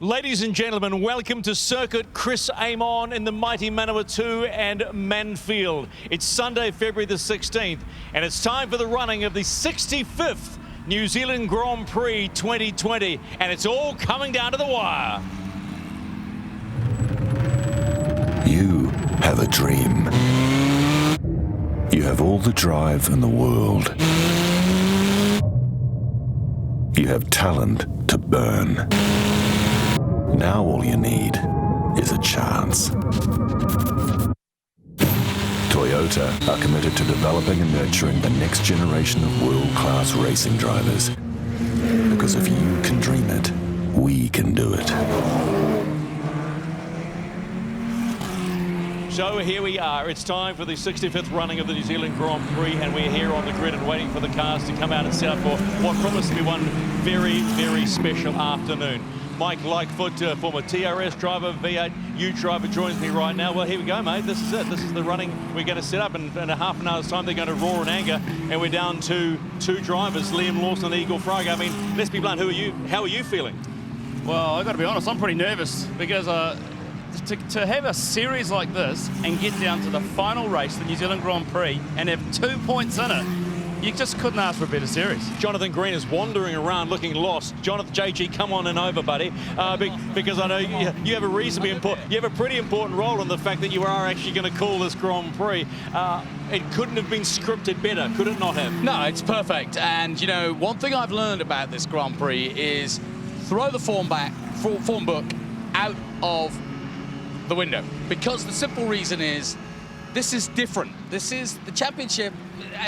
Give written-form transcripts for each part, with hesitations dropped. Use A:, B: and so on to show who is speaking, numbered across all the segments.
A: Ladies and gentlemen, welcome to Circuit Chris Amon in the mighty Manawatu and Manfield. It's Sunday, February the 16th, and it's time for the running of the 65th New Zealand Grand Prix 2020, and it's all coming down to the wire.
B: You have a dream. You have all the drive in the world. You have talent to burn. Now all you need is a chance. Toyota are committed to developing and nurturing the next generation of world-class racing drivers. Because if you can dream it, we can do it.
A: So here we are. It's time for the 65th running of the New Zealand Grand Prix, and we're here on the grid and waiting for the cars to come out and set up for what promises to be one very, very special afternoon. Mike Lightfoot, former TRS driver, V8 U driver, joins me right now. Well, here we go, mate. This is it. This is the running we're going to set up. And in a half an hour's time, they're going to roar in anger. And we're down to two drivers, Liam Lawson and Igor Fraga. I mean, let's be blunt. Who are you? How are you feeling?
C: Well, I've got to be honest, I'm pretty nervous because to have a series like this and get down to the final race, the New Zealand Grand Prix, and have 2 points in it, you just couldn't ask for a better series.
A: Jonathan Green is wandering around looking lost. Jonathan, JG, come on and over, buddy, because I know you have a reasonably important, you have a pretty important role in the fact that you are actually going to call this Grand Prix. It couldn't have been scripted better, could it not have?
D: No, it's perfect. And, you know, one thing I've learned about this Grand Prix is throw the form book out of the window. Because the simple reason is this is different. This is the championship.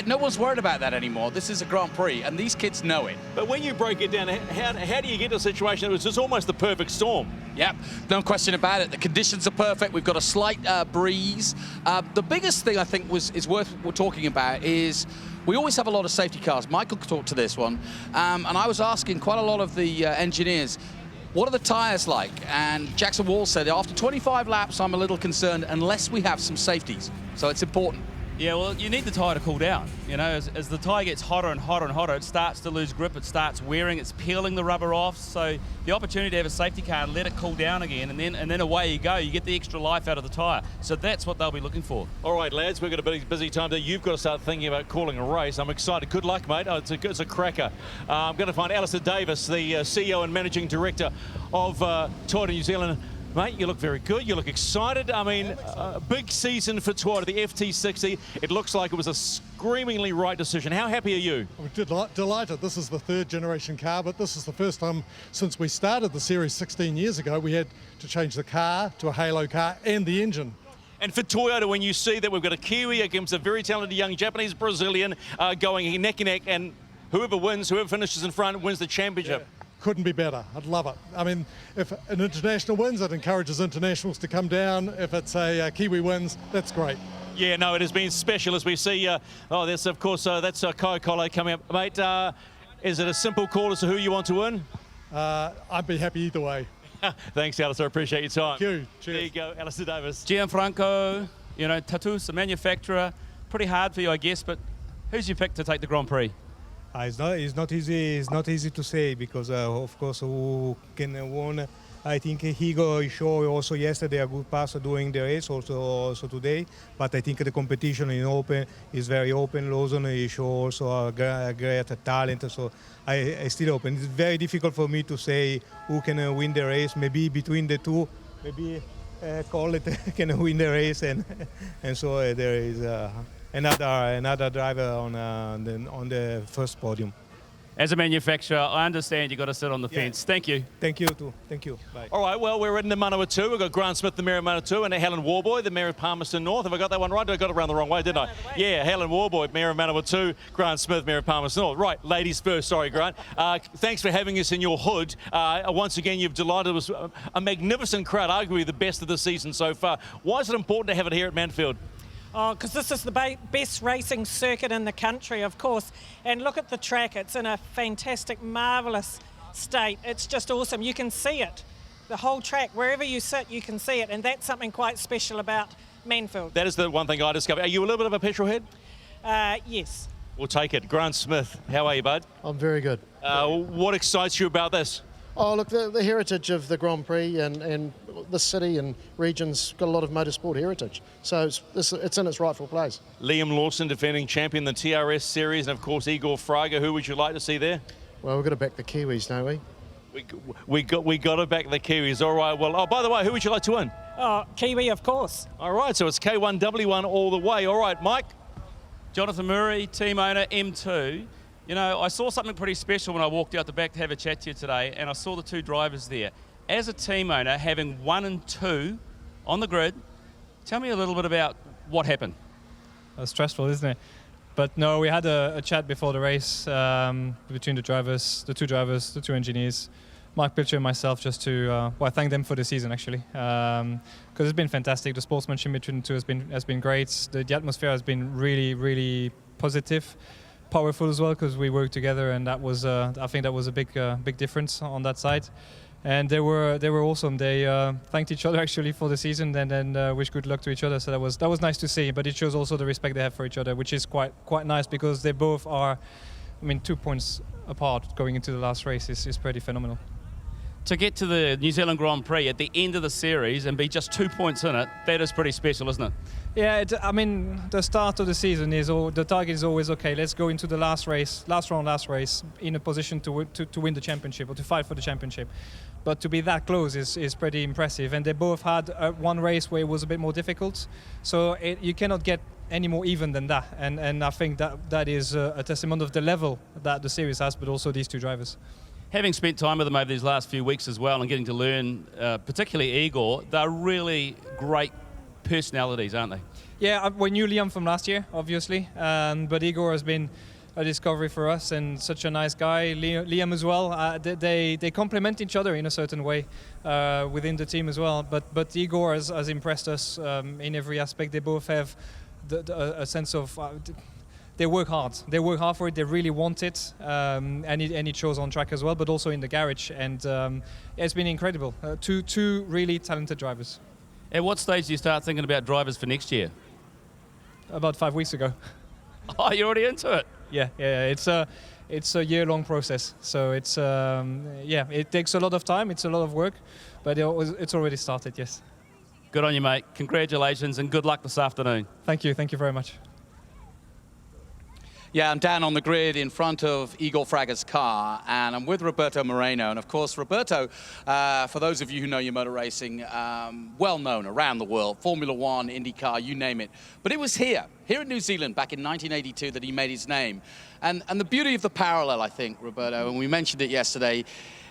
D: No one's worried about that anymore. This is a Grand Prix, and these kids know it.
A: But when you break it down, how do you get to a situation that was just almost the perfect storm?
D: Yep, no question about it. The conditions are perfect. We've got a slight breeze. The biggest thing I think is worth talking about is we always have a lot of safety cars. Michael could talk to this one. And I was asking quite a lot of the engineers, what are the tyres like? And Jackson Wall said, after 25 laps, I'm a little concerned unless we have some safeties. So it's important.
C: Yeah, well, you need the tyre to cool down. You know, as the tyre gets hotter and hotter and hotter, it starts to lose grip, it starts wearing, it's peeling the rubber off. So the opportunity to have a safety car and let it cool down again, and then away you go. You get the extra life out of the tyre. So that's what they'll be looking for. All
A: right, lads, we've got a busy time there. You've got to start thinking about calling a race. I'm excited. Good luck, mate. Oh, it's a cracker. I'm going to find Alistair Davis, the CEO and Managing Director of Toyota New Zealand. Mate, you look very good. You look excited. I mean, big season for Toyota, the FT60. It looks like it was a screamingly right decision. How happy are you?
E: I'm delighted. This is the third generation car, but this is the first time since we started the series 16 years ago we had to change the car to a Halo car and the engine.
A: And for Toyota, when you see that we've got a Kiwi against a very talented young Japanese Brazilian going neck and neck, and whoever finishes in front wins the championship.
E: Yeah. Couldn't be better. I'd love it. I mean, if an international wins, it encourages internationals to come down. If it's a Kiwi wins, that's great.
A: Yeah, no, it has been special as we see. There's of course that's Kai Cole coming up, mate. Is it a simple call as to who you want to win?
E: I'd be happy either way.
A: Thanks, Alistair. I appreciate your time.
E: Thank you. Cheers.
A: There you go, Alistair Davis.
C: Gianfranco, you know, Tatus, the manufacturer. Pretty hard for you, I guess, but who's your pick to take the Grand Prix?
F: It's not easy. It's not easy to say because, of course, who can win? I think Higo showed also yesterday a good pass during the race, also today. But I think the competition is very open. Lawson showed also a great talent. So I still open. It's very difficult for me to say who can win the race. Maybe between the two, maybe Collet can win the race, and so there is. Another driver on the first podium.
C: As a manufacturer, I understand you've got to sit on the fence. Thank you.
F: Thank you too. Thank you. Bye.
A: All right, well, we're in the Manawatu. We've got Grant Smith, the Mayor of Manawatu, and Helen Warboy, the Mayor of Palmerston North. Have I got that one right? I got it around the wrong way, didn't I? Yeah, Helen Warboy, Mayor of Manawatu, Grant Smith, Mayor of Palmerston North. Right, ladies first. Sorry, Grant. Thanks for having us in your hood. Once again, you've delighted us. A magnificent crowd, arguably the best of the season so far. Why is it important to have it here at Manfield?
G: Oh, because this is the best racing circuit in the country, of course. And look at the track. It's in a fantastic, marvellous state. It's just awesome. You can see it. The whole track, wherever you sit, you can see it. And that's something quite special about Manfield.
A: That is the one thing I discovered. Are you a little bit of a petrol head?
G: Yes.
A: We'll take it. Grant Smith, how are you, bud?
H: I'm very good.
A: What excites you about this?
H: Oh, look, the heritage of the Grand Prix and the city and region's got a lot of motorsport heritage. So it's in its rightful place.
A: Liam Lawson, defending champion in the TRS series, and of course Igor Fraga. Who would you like to see there?
H: Well, we've got to back the Kiwis, don't we?
A: We got to back the Kiwis. All right. Well, oh, by the way, who would you like to win?
G: Oh, Kiwi, of course.
A: All right. So it's K1, W1 all the way. All right, Mike.
C: Jonathan Murray, team owner, M2. You know, I saw something pretty special when I walked out the back to have a chat to you today, and I saw the two drivers there. As a team owner, having 1 and 2 on the grid, tell me a little bit about what happened.
I: That's stressful, isn't it? But no, we had a chat before the race between the drivers, the two engineers, Mark Pilcher and myself, just to thank them for the season, actually, because it's been fantastic. The sportsmanship between the two has been great. The atmosphere has been really, really positive. Powerful as well, because we worked together, and that was I think that was a big difference on that side. And they were awesome. They thanked each other actually for the season, and then wished good luck to each other. So that was nice to see. But it shows also the respect they have for each other, which is quite nice, because they both are, I mean, 2 points apart going into the last race is pretty phenomenal.
C: To get to the New Zealand Grand Prix at the end of the series and be just 2 points in it, that is pretty special, isn't it?
I: Yeah, I mean, the start of the season the target is always, okay, let's go into the last race in a position to win the championship or to fight for the championship. But to be that close is pretty impressive. And they both had one race where it was a bit more difficult. So you cannot get any more even than that. And I think that is a testament of the level that the series has, but also these two drivers.
C: Having spent time with them over these last few weeks as well and getting to learn, particularly Igor, they're really great personalities, aren't they? Yeah,
I: we knew Liam from last year, obviously, but Igor has been a discovery for us, and such a nice guy. Liam as well. They complement each other in a certain way within the team as well. But Igor has impressed us in every aspect. They both have a sense of. They work hard. They work hard for it. They really want it, and it shows on track as well, but also in the garage. And it's been incredible. Two really talented drivers.
C: At what stage do you start thinking about drivers for next year?
I: About 5 weeks ago.
C: Oh, you're already into it.
I: Yeah. It's a year-long process. So it's it takes a lot of time. It's a lot of work, but it's already started. Yes.
C: Good on you, mate. Congratulations and good luck this afternoon.
I: Thank you. Thank you very much.
D: Yeah, I'm down on the grid in front of Igor Fraga's car, and I'm with Roberto Moreno. And of course, Roberto, for those of you who know your motor racing, well known around the world, Formula One, IndyCar, you name it. But it was here in New Zealand back in 1982 that he made his name. And the beauty of the parallel, I think, Roberto, and we mentioned it yesterday,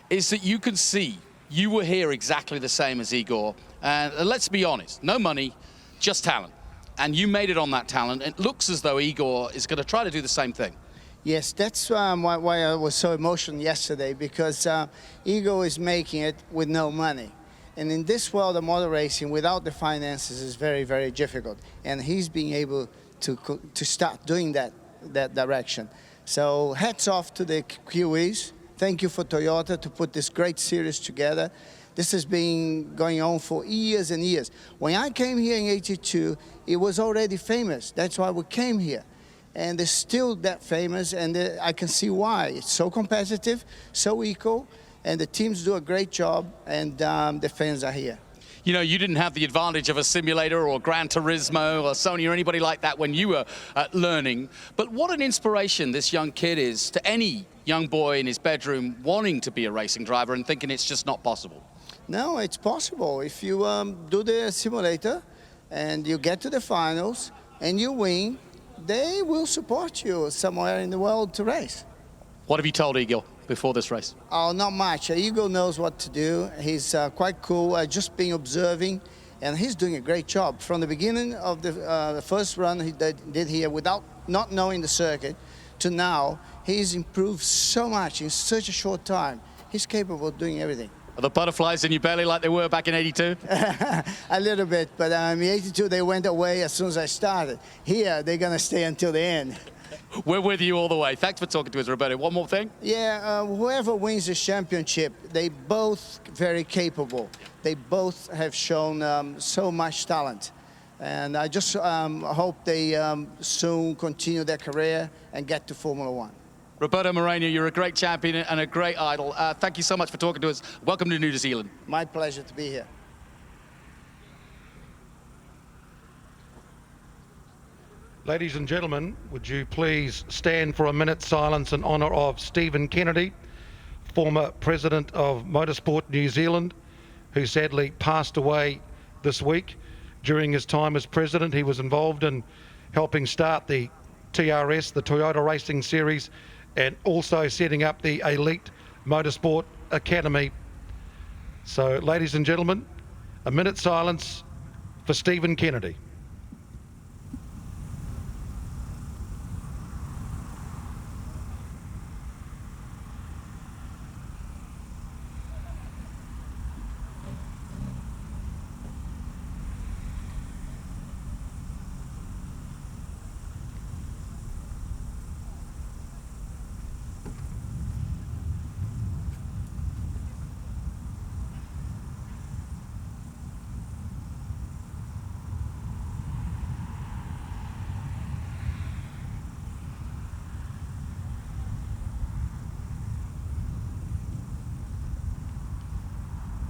D: is that you can see you were here exactly the same as Igor. And let's be honest, no money, just talent. And you made it on that talent. It looks as though Igor is going to try to do the same thing.
J: Yes, that's why I was so emotional yesterday, because Igor is making it with no money. And in this world of motor racing, without the finances, is very, very difficult. And he's being able to start doing that direction. So hats off to the Kiwis. Thank you for Toyota to put this great series together. This has been going on for years and years. When I came here in '82, it was already famous. That's why we came here. And it's still that famous, and I can see why. It's so competitive, so equal, and the teams do a great job, and the fans are here.
D: You know, you didn't have the advantage of a simulator or Gran Turismo or Sony or anybody like that when you were learning. But what an inspiration this young kid is to any young boy in his bedroom wanting to be a racing driver and thinking it's just not possible.
J: No, it's possible. If you do the simulator and you get to the finals and you win, they will support you somewhere in the world to race.
D: What have you told Igor before this race?
J: Oh, not much. Igor knows what to do. He's quite cool. I've just been observing, and he's doing a great job. From the beginning of the first run he did here without not knowing the circuit to now, he's improved so much in such a short time. He's capable of doing everything.
D: Are the butterflies in your belly like they were back in '82?
J: A little bit, but in '82 they went away as soon as I started. Here, they're going to stay until the end.
D: We're with you all the way. Thanks for talking to us, Roberto. One more thing?
J: Yeah, whoever wins this championship, they both very capable. They both have shown so much talent. And I just hope they soon continue their career and get to Formula One.
D: Roberto Moreno, you're a great champion and a great idol. Thank you so much for talking to us. Welcome to New Zealand.
J: My pleasure to be here.
K: Ladies and gentlemen, would you please stand for a minute's silence in honour of Stephen Kennedy, former President of Motorsport New Zealand, who sadly passed away this week. During his time as President, he was involved in helping start the TRS, the Toyota Racing Series, and also setting up the Elite Motorsport Academy. So, ladies and gentlemen, a minute's silence for Stephen Kennedy.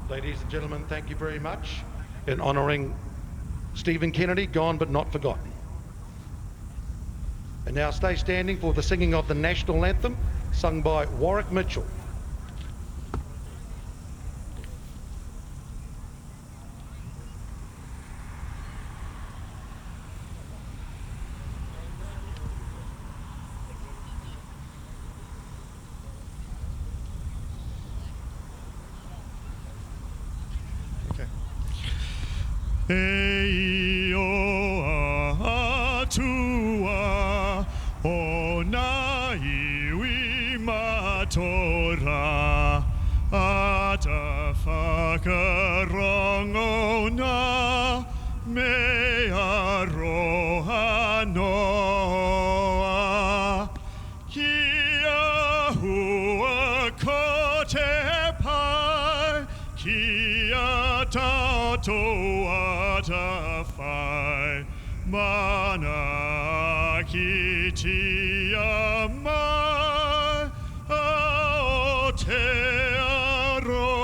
K: Ladies and gentlemen, thank you very much in honouring Stephen Kennedy, gone but not forgotten. And now stay standing for the singing of the national anthem, sung by Warwick Mitchell.
L: Ei o atua o na iwi matora ata whakarongo na me aroha noa kia hua ko te pai kia tatoa whai mana ki tia mai o te aroa.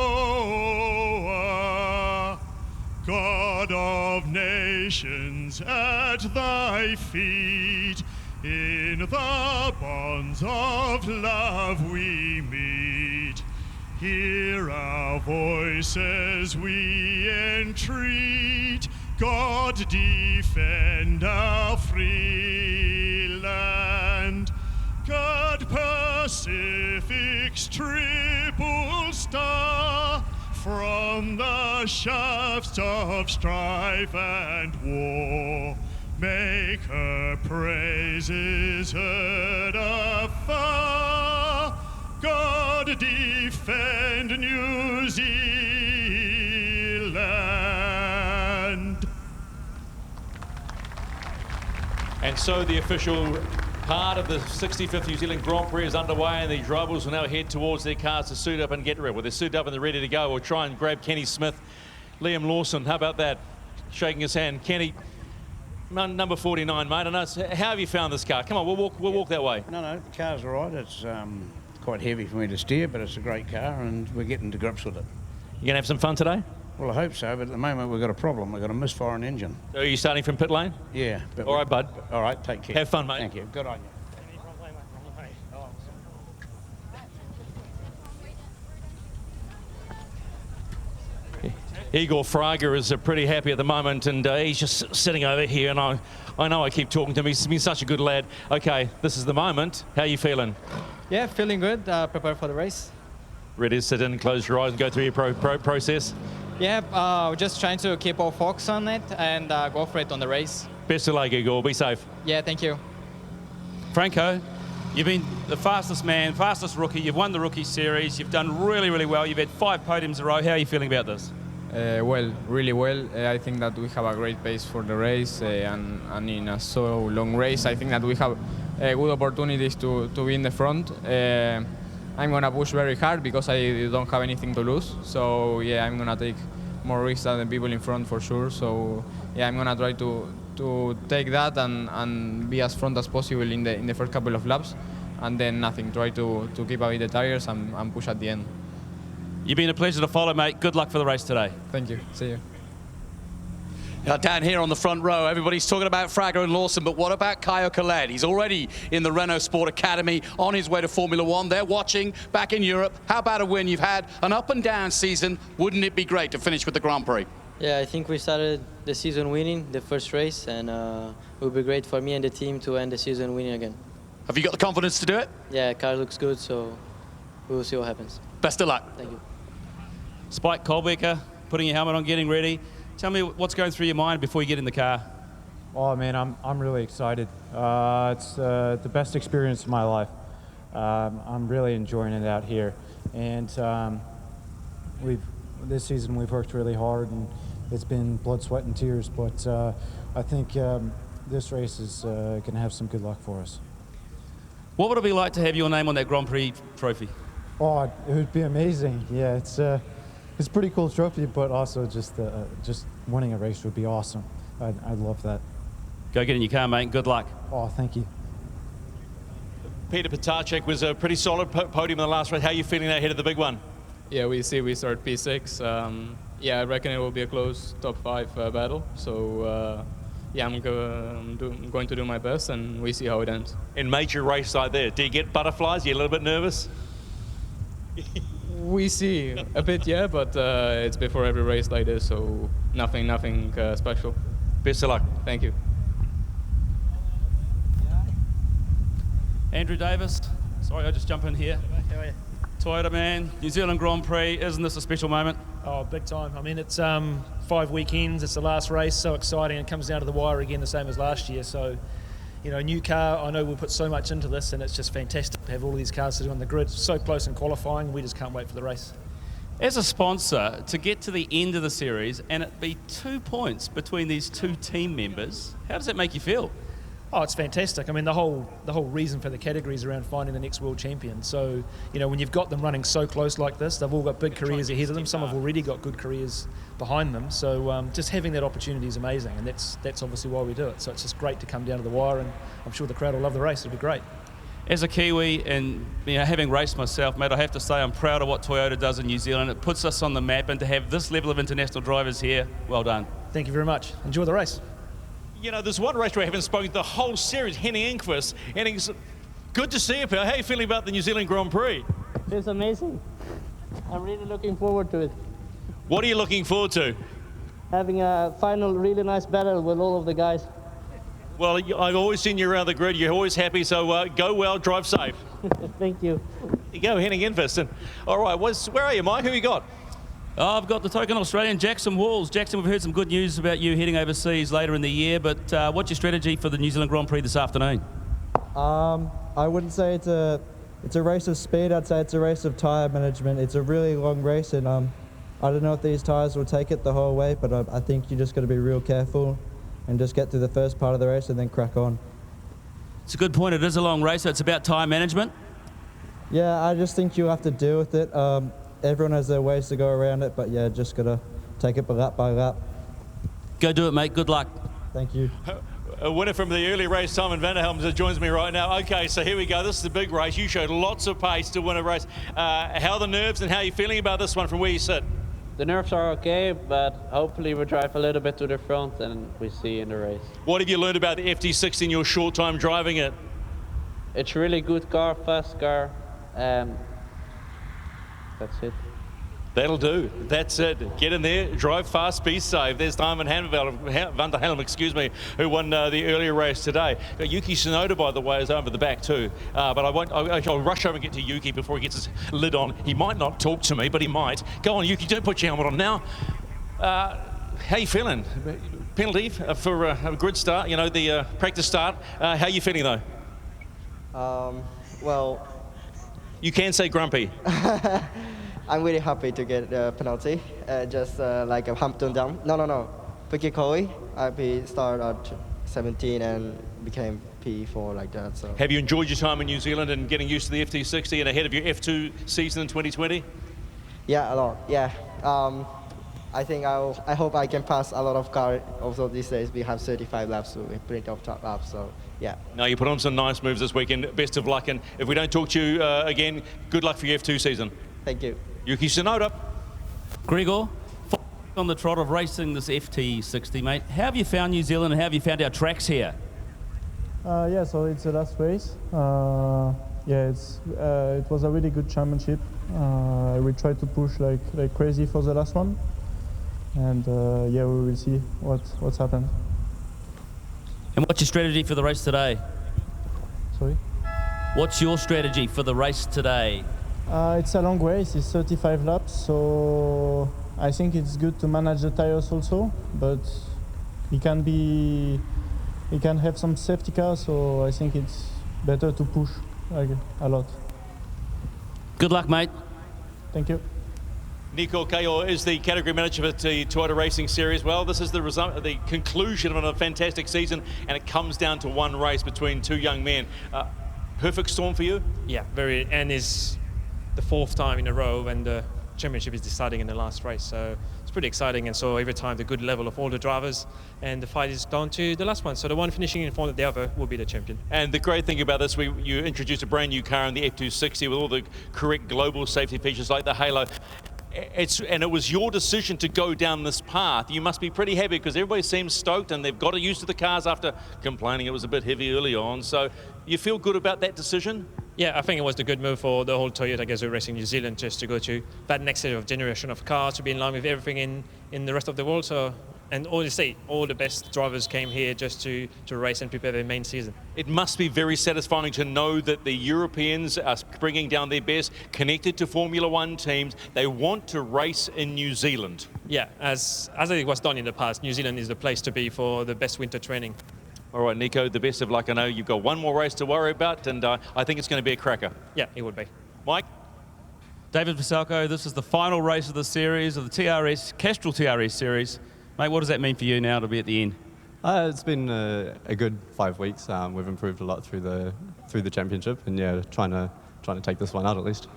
L: God of nations, at thy feet in the bonds of love we meet. Hear our voices, we entreat. God, defend our free land. God, Pacific's triple star, from the shafts of strife and war, make her praises heard afar. God, defend New Zealand.
A: And so the official part of the 65th New Zealand Grand Prix is underway, and the drivers will now head towards their cars to suit up and get ready. Well, they're suited up and they're ready to go. We'll try and grab Kenny Smith. Liam Lawson, how about that? Shaking his hand. Kenny, number 49, mate. I know how have you found this car? Come on, we'll walk that way.
M: No, the car's all right. It's quite heavy for me to steer, but it's a great car, and we're getting to grips with it.
A: You gonna have some fun today?
M: Well, I hope so, but at the moment we've got a problem. We've got a misfiring engine.
A: So are you starting from pit lane?
M: Yeah.
A: All right, bud.
M: All right, take care.
A: Have fun, mate.
M: Thank you. Good on you.
A: Igor Fraga is pretty happy at the moment, and he's just sitting over here, and I know I keep talking to him. He's been such a good lad. Okay, this is the moment. How are you feeling?
N: Yeah, feeling good. Prepared for the race.
A: Ready to sit in, close your eyes, and go through your process?
N: Yeah, just trying to keep our focus on it and go for it on the race.
A: Best of luck, Igor. Be safe.
N: Yeah, thank you.
C: Franco, you've been the fastest man, fastest rookie. You've won the rookie series. You've done really, really well. You've had 5 podiums in a row. How are you feeling about this?
O: Well, really well. I think that we have a great pace for the race, and in a so long race, I think that we have good opportunities to be in the front. I'm gonna push very hard because I don't have anything to lose. So yeah, I'm gonna take more risks than the people in front for sure. So yeah, I'm gonna try to take that and be as front as possible in the first couple of laps. then nothing. Try to keep away the tires and push at the end.
C: You've been a pleasure to follow, mate. Good luck for the race today.
O: Thank you. See you.
D: Down here on the front row, everybody's talking about Frager and Lawson, but what about Kaio Khaled? He's already in the Renault Sport Academy, on his way to Formula One. They're watching back in Europe. How about a win? You've had an up and down season. Wouldn't it be great to finish with the Grand Prix?
P: Yeah, I think we started the season winning the first race, and it would be great for me and the team to end the season winning again.
D: Have you got the confidence to do it?
P: Yeah, car looks good, so we will see what happens.
D: Best of luck.
P: Thank you.
C: Spike Colbecker, putting your helmet on, getting ready. Tell me what's going through your mind before you get in the car.
Q: Oh man, I'm really excited. It's the best experience of my life. I'm really enjoying it out here, and this season we've worked really hard, and it's been blood, sweat, and tears. But I think this race is going to have some good luck for us.
C: What would it be like to have your name on that Grand Prix trophy?
Q: Oh, it would be amazing. Yeah, it's a pretty cool trophy, but also just winning a race would be awesome. I'd love that.
C: Go get in your car, mate. Good luck.
Q: Oh, thank you.
A: Peter Potacek was a pretty solid podium in the last race. How are you feeling ahead of the big one?
O: Yeah, we start P6. Yeah, I reckon it will be a close top 5 battle. So yeah, I'm going to do my best, and we see how it ends.
A: In major race like that, do you get butterflies? Are you a little bit nervous?
O: We see a bit, yeah, but it's before every race like this, so nothing special.
A: Best of luck.
O: Thank you.
C: Andrew Davis, sorry, I just jump in here.
R: How are you?
C: Toyota man, New Zealand Grand Prix, isn't this a special moment?
R: Oh, big time. I mean, it's 5 weekends, it's the last race, so exciting. It comes down to the wire again, the same as last year. So, you know, new car, I know we'll put so much into this, and it's just fantastic to have all of these cars sitting on the grid. So close in qualifying, we just can't wait for the race.
C: As a sponsor, to get to the end of the series and it be 2 points between these two team members, how does that make you feel?
R: Oh, it's fantastic. I mean, the whole reason for the category is around finding the next world champion. So, you know, when you've got them running so close like this, they've all got big careers ahead of them. Some have already got good careers behind them. So just having that opportunity is amazing, and that's obviously why we do it. So it's just great to come down to the wire, and I'm sure the crowd will love the race. It'll be great.
C: As a Kiwi and having raced myself, mate, I have to say I'm proud of what Toyota does in New Zealand. It puts us on the map, and to have this level of international drivers here, well done.
R: Thank you very much. Enjoy the race.
A: You know, there's one race where I haven't spoken the whole series, Henning Enqvist. And it's good to see you, pal. How are you feeling about the New Zealand Grand Prix?
S: It's amazing. I'm really looking forward to it.
A: What are you looking forward to?
S: Having a final really nice battle with all of the guys.
A: Well, I've always seen you around the grid. You're always happy, so go well, drive safe.
S: Thank you.
A: There you go, Henning Enqvist. And, all right, where are you, Mike? Who you got?
C: Oh, I've got the token Australian, Jackson Walls. Jackson, we've heard some good news about you heading overseas later in the year, but what's your strategy for the New Zealand Grand Prix this afternoon?
T: I wouldn't say it's a race of speed. I'd say it's a race of tyre management. It's a really long race, and I don't know if these tyres will take it the whole way, but I think you just got to be real careful and just get through the first part of the race and then crack on.
C: It's a good point. It is a long race, so it's about tyre management.
T: Yeah, I just think you have to deal with it. Everyone has their ways to go around it, but yeah, just got to take it lap by lap.
C: Go do it, mate. Good luck.
T: Thank you.
A: A winner from the early race, Simon Vanderhelm, joins me right now. Okay, so here we go. This is a big race. You showed lots of pace to win a race. How are the nerves and how are you feeling about this one from where you sit?
S: The nerves are okay, but hopefully we drive a little bit to the front and we see in the race.
A: What have you learned about the FT60 in your short time driving it?
S: It's a really good car, fast car, and that's it.
A: That'll do. That's it. Get in there, drive fast, be safe. There's Simon Vanderhelm, who won the earlier race today. Yuki Tsunoda, by the way, is over the back too. But I'll rush over and get to Yuki before he gets his lid on. He might not talk to me, but he might. Go on, Yuki, don't put your helmet on now. How you feeling? Penalty for a grid start, you know, the practice start. How you feeling though?
U: Well,
A: you can say grumpy.
U: I'm really happy to get a penalty, just like a Hampton down. No. Picky I started at 17 and became P4 like that. So.
A: Have you enjoyed your time in New Zealand and getting used to the FT60 and ahead of your F2 season in 2020?
U: Yeah, a lot. Yeah. I think I hope I can pass a lot of cars. Also these days we have 35 laps, so we bring up top laps. So yeah.
A: Now you put on some nice moves this weekend. Best of luck, and if we don't talk to you again, good luck for your F2 season.
U: Thank you.
A: Yuki Tsunoda.
C: Gregor, on the trot of racing this FT60, mate, how have you found New Zealand and how have you found our tracks here?
B: Yeah, so it's the last race. Yeah, it was a really good championship. We tried to push like crazy for the last one, and yeah, we will see what's happened.
C: And what's your strategy for the race today?
B: Sorry?
C: What's your strategy for the race today?
B: It's a long race, it's 35 laps, so I think it's good to manage the tires also, but it can have some safety cars, so I think it's better to push like, a lot.
C: Good luck, mate.
B: Thank you.
A: Nico Kayo is the category manager for the Toyota Racing Series. Well, this is the conclusion of a fantastic season, and it comes down to one race between two young men. Perfect storm for you?
V: Yeah, very, and it's the fourth time in a row when the championship is deciding in the last race, so it's pretty exciting. And so every time the good level of all the drivers, and the fight is down to the last one, so the one finishing in front of the other will be the champion.
A: And the great thing about this, you introduced a brand new car in the F260 with all the correct global safety features like the halo. And it was your decision to go down this path. You must be pretty happy because everybody seems stoked and they've got used to the cars after complaining it was a bit heavy early on. So you feel good about that decision?
V: Yeah, I think it was the good move for the whole Toyota Gazoo Racing New Zealand, just to go to that next generation of cars, to be in line with everything in the rest of the world. So, and all the best drivers came here just to race and prepare their main season.
A: It must be very satisfying to know that the Europeans are bringing down their best, connected to Formula One teams. They want to race in New Zealand.
V: Yeah, as it was done in the past, New Zealand is the place to be for the best winter training.
A: All right, Nico, the best of luck. I know you've got one more race to worry about, and I think it's going to be a cracker.
V: Yeah, it would be.
A: Mike?
C: David Vasalko, this is the final race of the series, of the TRS, Castrol TRS series. Mate, what does that mean for you now to be at the end?
W: It's been a good 5 weeks. We've improved a lot through the championship, and yeah, trying to take this one out at least.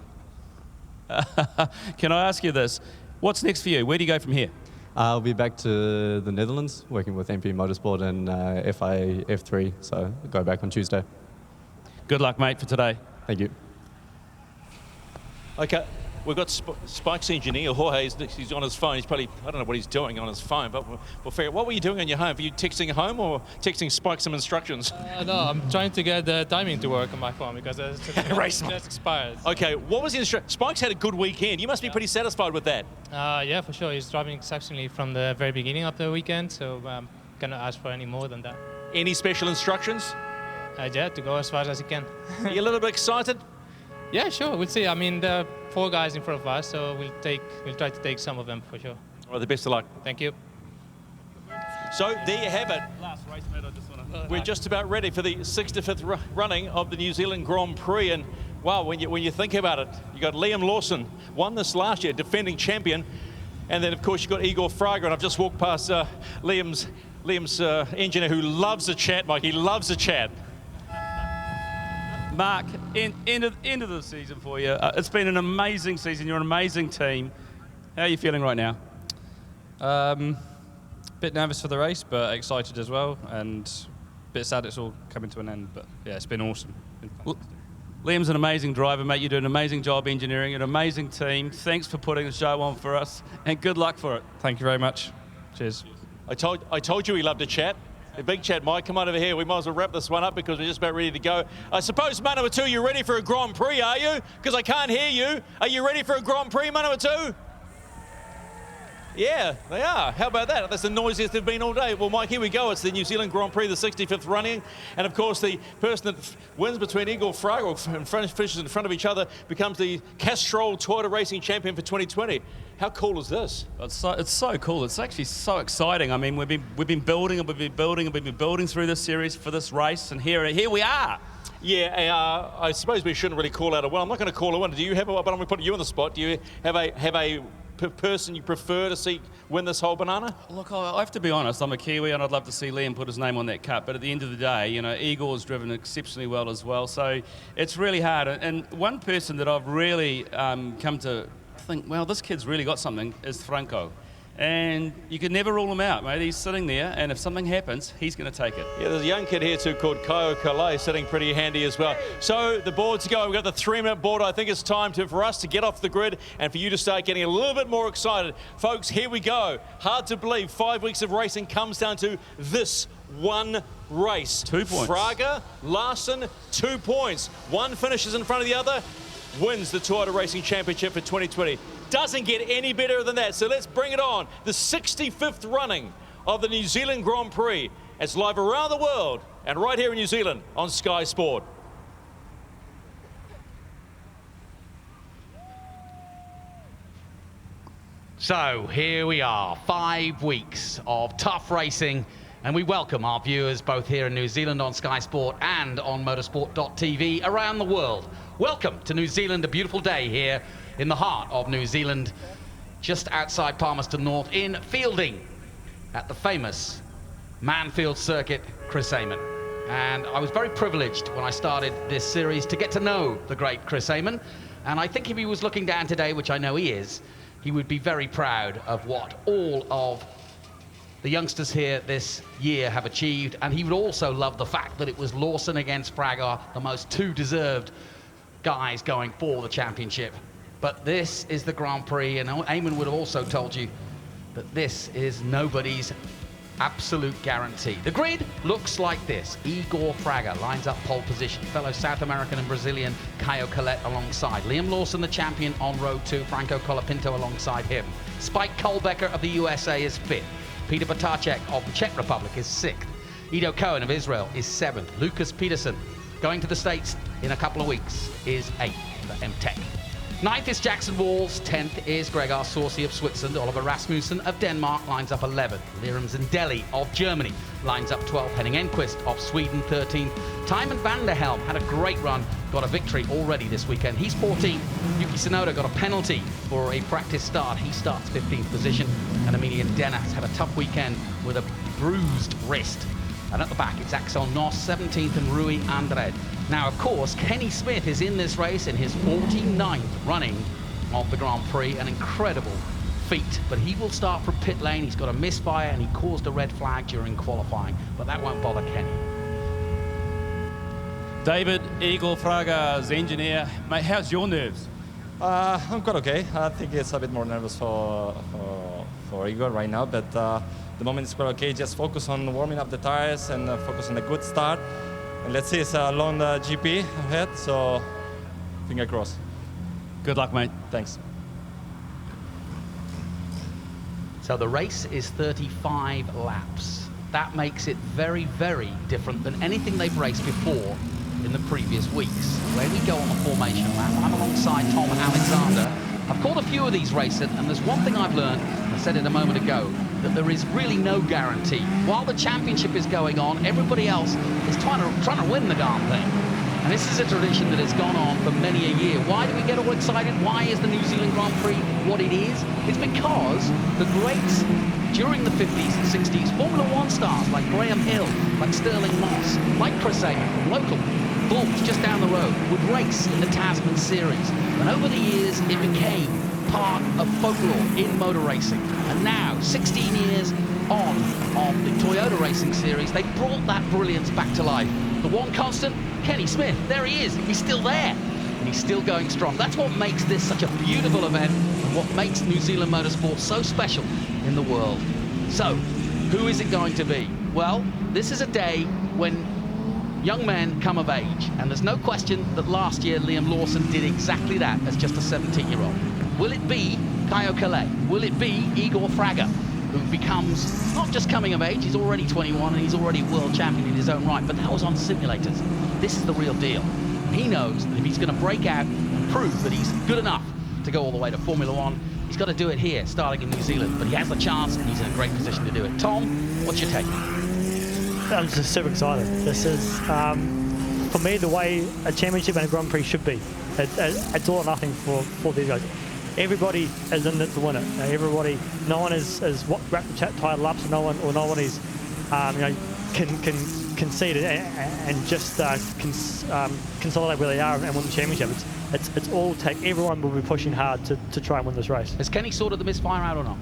C: Can I ask you this? What's next for you? Where do you go from here?
W: I'll be back to the Netherlands, working with MP Motorsport and FIA F3, so I'll go back on Tuesday.
C: Good luck, mate, for today.
W: Thank you.
A: Okay, we've got Spike's engineer, Jorge, he's on his phone. He's probably, I don't know what he's doing on his phone, but we'll figure out. What were you doing on your home? Were you texting home or texting Spike some instructions?
X: No, I'm trying to get the timing to work on my phone because it's just expired.
A: Okay, what was the instruction? Spike's had a good weekend. You must be pretty satisfied with that.
X: Yeah, for sure. He's driving exceptionally from the very beginning of the weekend, so I'm going to ask for any more than that.
A: Any special instructions?
X: Yeah, to go as fast as he can.
A: Are you a little bit excited?
X: Yeah, sure. We'll see. I mean, there are 4 guys in front of us, so we'll try to take some of them for sure.
A: All right, the best of luck.
X: Thank you.
A: So there you have it. Last race, mate. I just want to. We're just about ready for the 65th running of the New Zealand Grand Prix, and wow, when you think about it, you got Liam Lawson, won this last year, defending champion, and then of course you got Igor Fraga, and I've just walked past Liam's engineer who loves a chat, Mike. He loves a chat.
C: Mark, end of the season for you. It's been an amazing season. You're an amazing team. How are you feeling right now?
I: Bit nervous for the race, but excited as well, and a bit sad it's all coming to an end. But yeah, it's been awesome. Been fantastic.
C: Liam's an amazing driver, mate. You do an amazing job engineering, an amazing team. Thanks for putting the show on for us, and good luck for it.
I: Thank you very much. Cheers.
A: I told you he loved to chat. A big chat, Mike. Come on over here. We might as well wrap this one up because we're just about ready to go. I suppose, man number 2, you're ready for a Grand Prix, are you? Because I can't hear you. Are you ready for a Grand Prix, man number 2? Yeah, they are. How about that? That's the noisiest they've been all day. Well, Mike, here we go. It's the New Zealand Grand Prix, the 65th running. And, of course, the person that wins between Igor Fraga, finishes in front of each other, becomes the Castrol Toyota Racing Champion for 2020. How cool is this?
C: It's so cool. It's actually so exciting. I mean, we've been building and we've been building through this series for this race, and here we are.
A: Yeah, I suppose we shouldn't really call out a winner. I'm not going to call a winner. Do you have but I'm going to put you on the spot. Do you have a person you prefer to see win this whole banana?
C: Look, I have to be honest. I'm a Kiwi, and I'd love to see Liam put his name on that cup. But at the end of the day, you know, Igor's driven exceptionally well as well. So it's really hard. And one person that I've really come to think, well, this kid's really got something, is Franco. And you can never rule him out, mate. He's sitting there, and if something happens, he's going to take it.
A: Yeah, there's a young kid here too called Kyo Calais sitting pretty handy as well. So the boards go. We've got the 3-minute board. I think it's time for us to get off the grid and for you to start getting a little bit more excited. Folks, here we go. Hard to believe 5 weeks of racing comes down to this one race.
C: 2 points.
A: Fraga, Larson, 2 points. One finishes in front of the other, wins the Toyota Racing Championship for 2020. Doesn't get any better than that. So let's bring it on. The 65th running of the New Zealand Grand Prix. It's live around the world and right here in New Zealand on Sky Sport.
D: So here we are, 5 weeks of tough racing, and we welcome our viewers both here in New Zealand on Sky Sport and on motorsport.tv around the world. Welcome to New Zealand, a beautiful day here in the heart of New Zealand, just outside Palmerston North in Fielding at the famous Manfield Circuit, Chris Amon. And I was very privileged when I started this series to get to know the great Chris Amon. And I think if he was looking down today, which I know he is, he would be very proud of what all of the youngsters here this year have achieved. And he would also love the fact that it was Lawson against Fraga, the most two deserved guys going for the championship. But this is the Grand Prix, and Eamon would have also told you that this is nobody's absolute guarantee. The grid looks like this. Igor Fraga lines up pole position. Fellow South American and Brazilian Caio Collet alongside. Liam Lawson, the champion, on row 2. Franco Colapinto alongside him. Spike Kohlbecker of the USA is 5th. Peter Potacek of the Czech Republic is 6th. Ido Cohen of Israel is 7th. Lucas Peterson, going to the States in a couple of weeks, is 8th for M-Tech. 9th is Jackson Walls, 10th is Gregor Saucy of Switzerland, Oliver Rasmussen of Denmark lines up 11th, Liram Zindelli of Germany lines up 12th, Henning Enquist of Sweden 13th, Timon van der Helm had a great run, got a victory already this weekend, he's 14th, Yuki Tsunoda got a penalty for a practice start, he starts 15th position, and Emilian Dennis had a tough weekend with a bruised wrist. And at the back, it's Axel Noss, 17th, and Rui Andrade. Now, of course, Kenny Smith is in this race in his 49th running of the Grand Prix, an incredible feat. But he will start from pit lane. He's got a misfire, and he caused a red flag during qualifying. But that won't bother Kenny.
C: David, Igor Fraga's engineer. Mate, how's your nerves?
E: I'm quite okay. I think it's a bit more nervous for Igor right now, but the moment is quite okay. Just focus on warming up the tires and focus on a good start. And let's see, it's a long GP ahead, so finger crossed.
C: Good luck, mate.
E: Thanks.
D: So the race is 35 laps. That makes it very, very different than anything they've raced before in the previous weeks. Where we go on the formation lap, I'm alongside Tom Alexander. I've called a few of these races, and there's one thing I've learned, I said it a moment ago, that there is really no guarantee. While the championship is going on, everybody else is trying to win the darn thing. And this is a tradition that has gone on for many a year. Why do we get all excited? Why is the New Zealand Grand Prix what it is? It's because the greats during the 50s and 60s, Formula One stars like Graham Hill, like Sterling Moss, like Chris Amon, local Bulls just down the road, would race in the Tasman Series. And over the years, it became part of folklore in motor racing. And now, 16 years on of the Toyota Racing Series, they brought that brilliance back to life. The one constant, Kenny Smith, there he is. He's still there, and he's still going strong. That's what makes this such a beautiful event, and what makes New Zealand motorsport so special in the world. So, who is it going to be? Well, this is a day when young men come of age, and there's no question that last year Liam Lawson did exactly that as just a 17-year-old. Will it be Caio Collet? Will it be Igor Fraga, who becomes not just coming of age, he's already 21 and he's already world champion in his own right, but that was on simulators. This is the real deal. He knows that if he's going to break out and prove that he's good enough to go all the way to Formula One, he's got to do it here, starting in New Zealand, but he has the chance and he's in a great position to do it. Tom, what's your take?
F: I'm just super excited. This is, for me, the way a championship and a Grand Prix should be. It's all or nothing for these guys. Everybody is in it to win it. You know, everybody, no one is wrapped the title up, so no one is, can concede it and just consolidate where they are and win the championship. it's all take. Everyone will be pushing hard to try and win this race.
D: Has Kenny sorted the misfire out or not?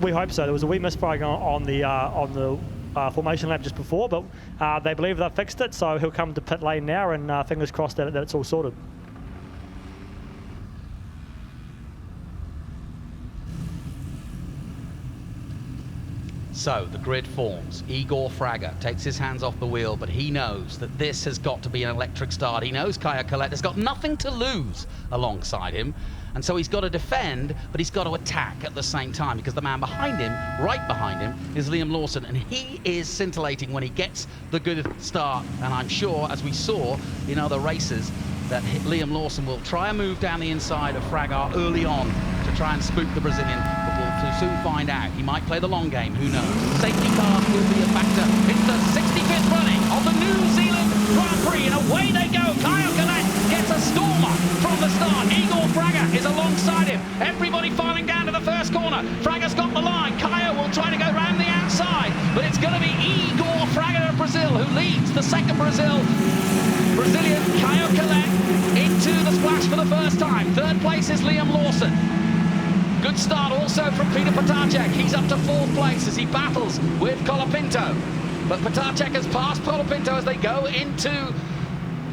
F: We hope so. There was a wee misfire on the formation lap just before, but they believe they've fixed it, so he'll come to pit lane now, and fingers crossed that it's all sorted.
D: So the grid forms. Igor Fraga takes his hands off the wheel, but he knows that this has got to be an electric start. He knows Kaio Collet has got nothing to lose alongside him, and so he's got to defend, but he's got to attack at the same time, because the man behind him, right behind him, is Liam Lawson, and he is scintillating when he gets the good start. And I'm sure, as we saw in other races, that Liam Lawson will try and move down the inside of Fraga early on to try and spook the Brazilian, but we'll soon find out. He might play the long game, who knows? Safety car will be a factor. It's the 65th running of the New Zealand Grand Prix, and away they go. Kaio Collet gets a stormer from the start. Igor Fraga is alongside him. Everybody filing down to the first corner. Fraga's got the line. Kaio will try to go round the outside, but it's going to be Igor Fraga of Brazil who leads the second Brazilian Kaio Collet into the splash for the first time. Third place is Liam Lawson. Good start also from Peter Potacek. He's up to fourth place as he battles with Colapinto. But Potacek has passed Colapinto as they go into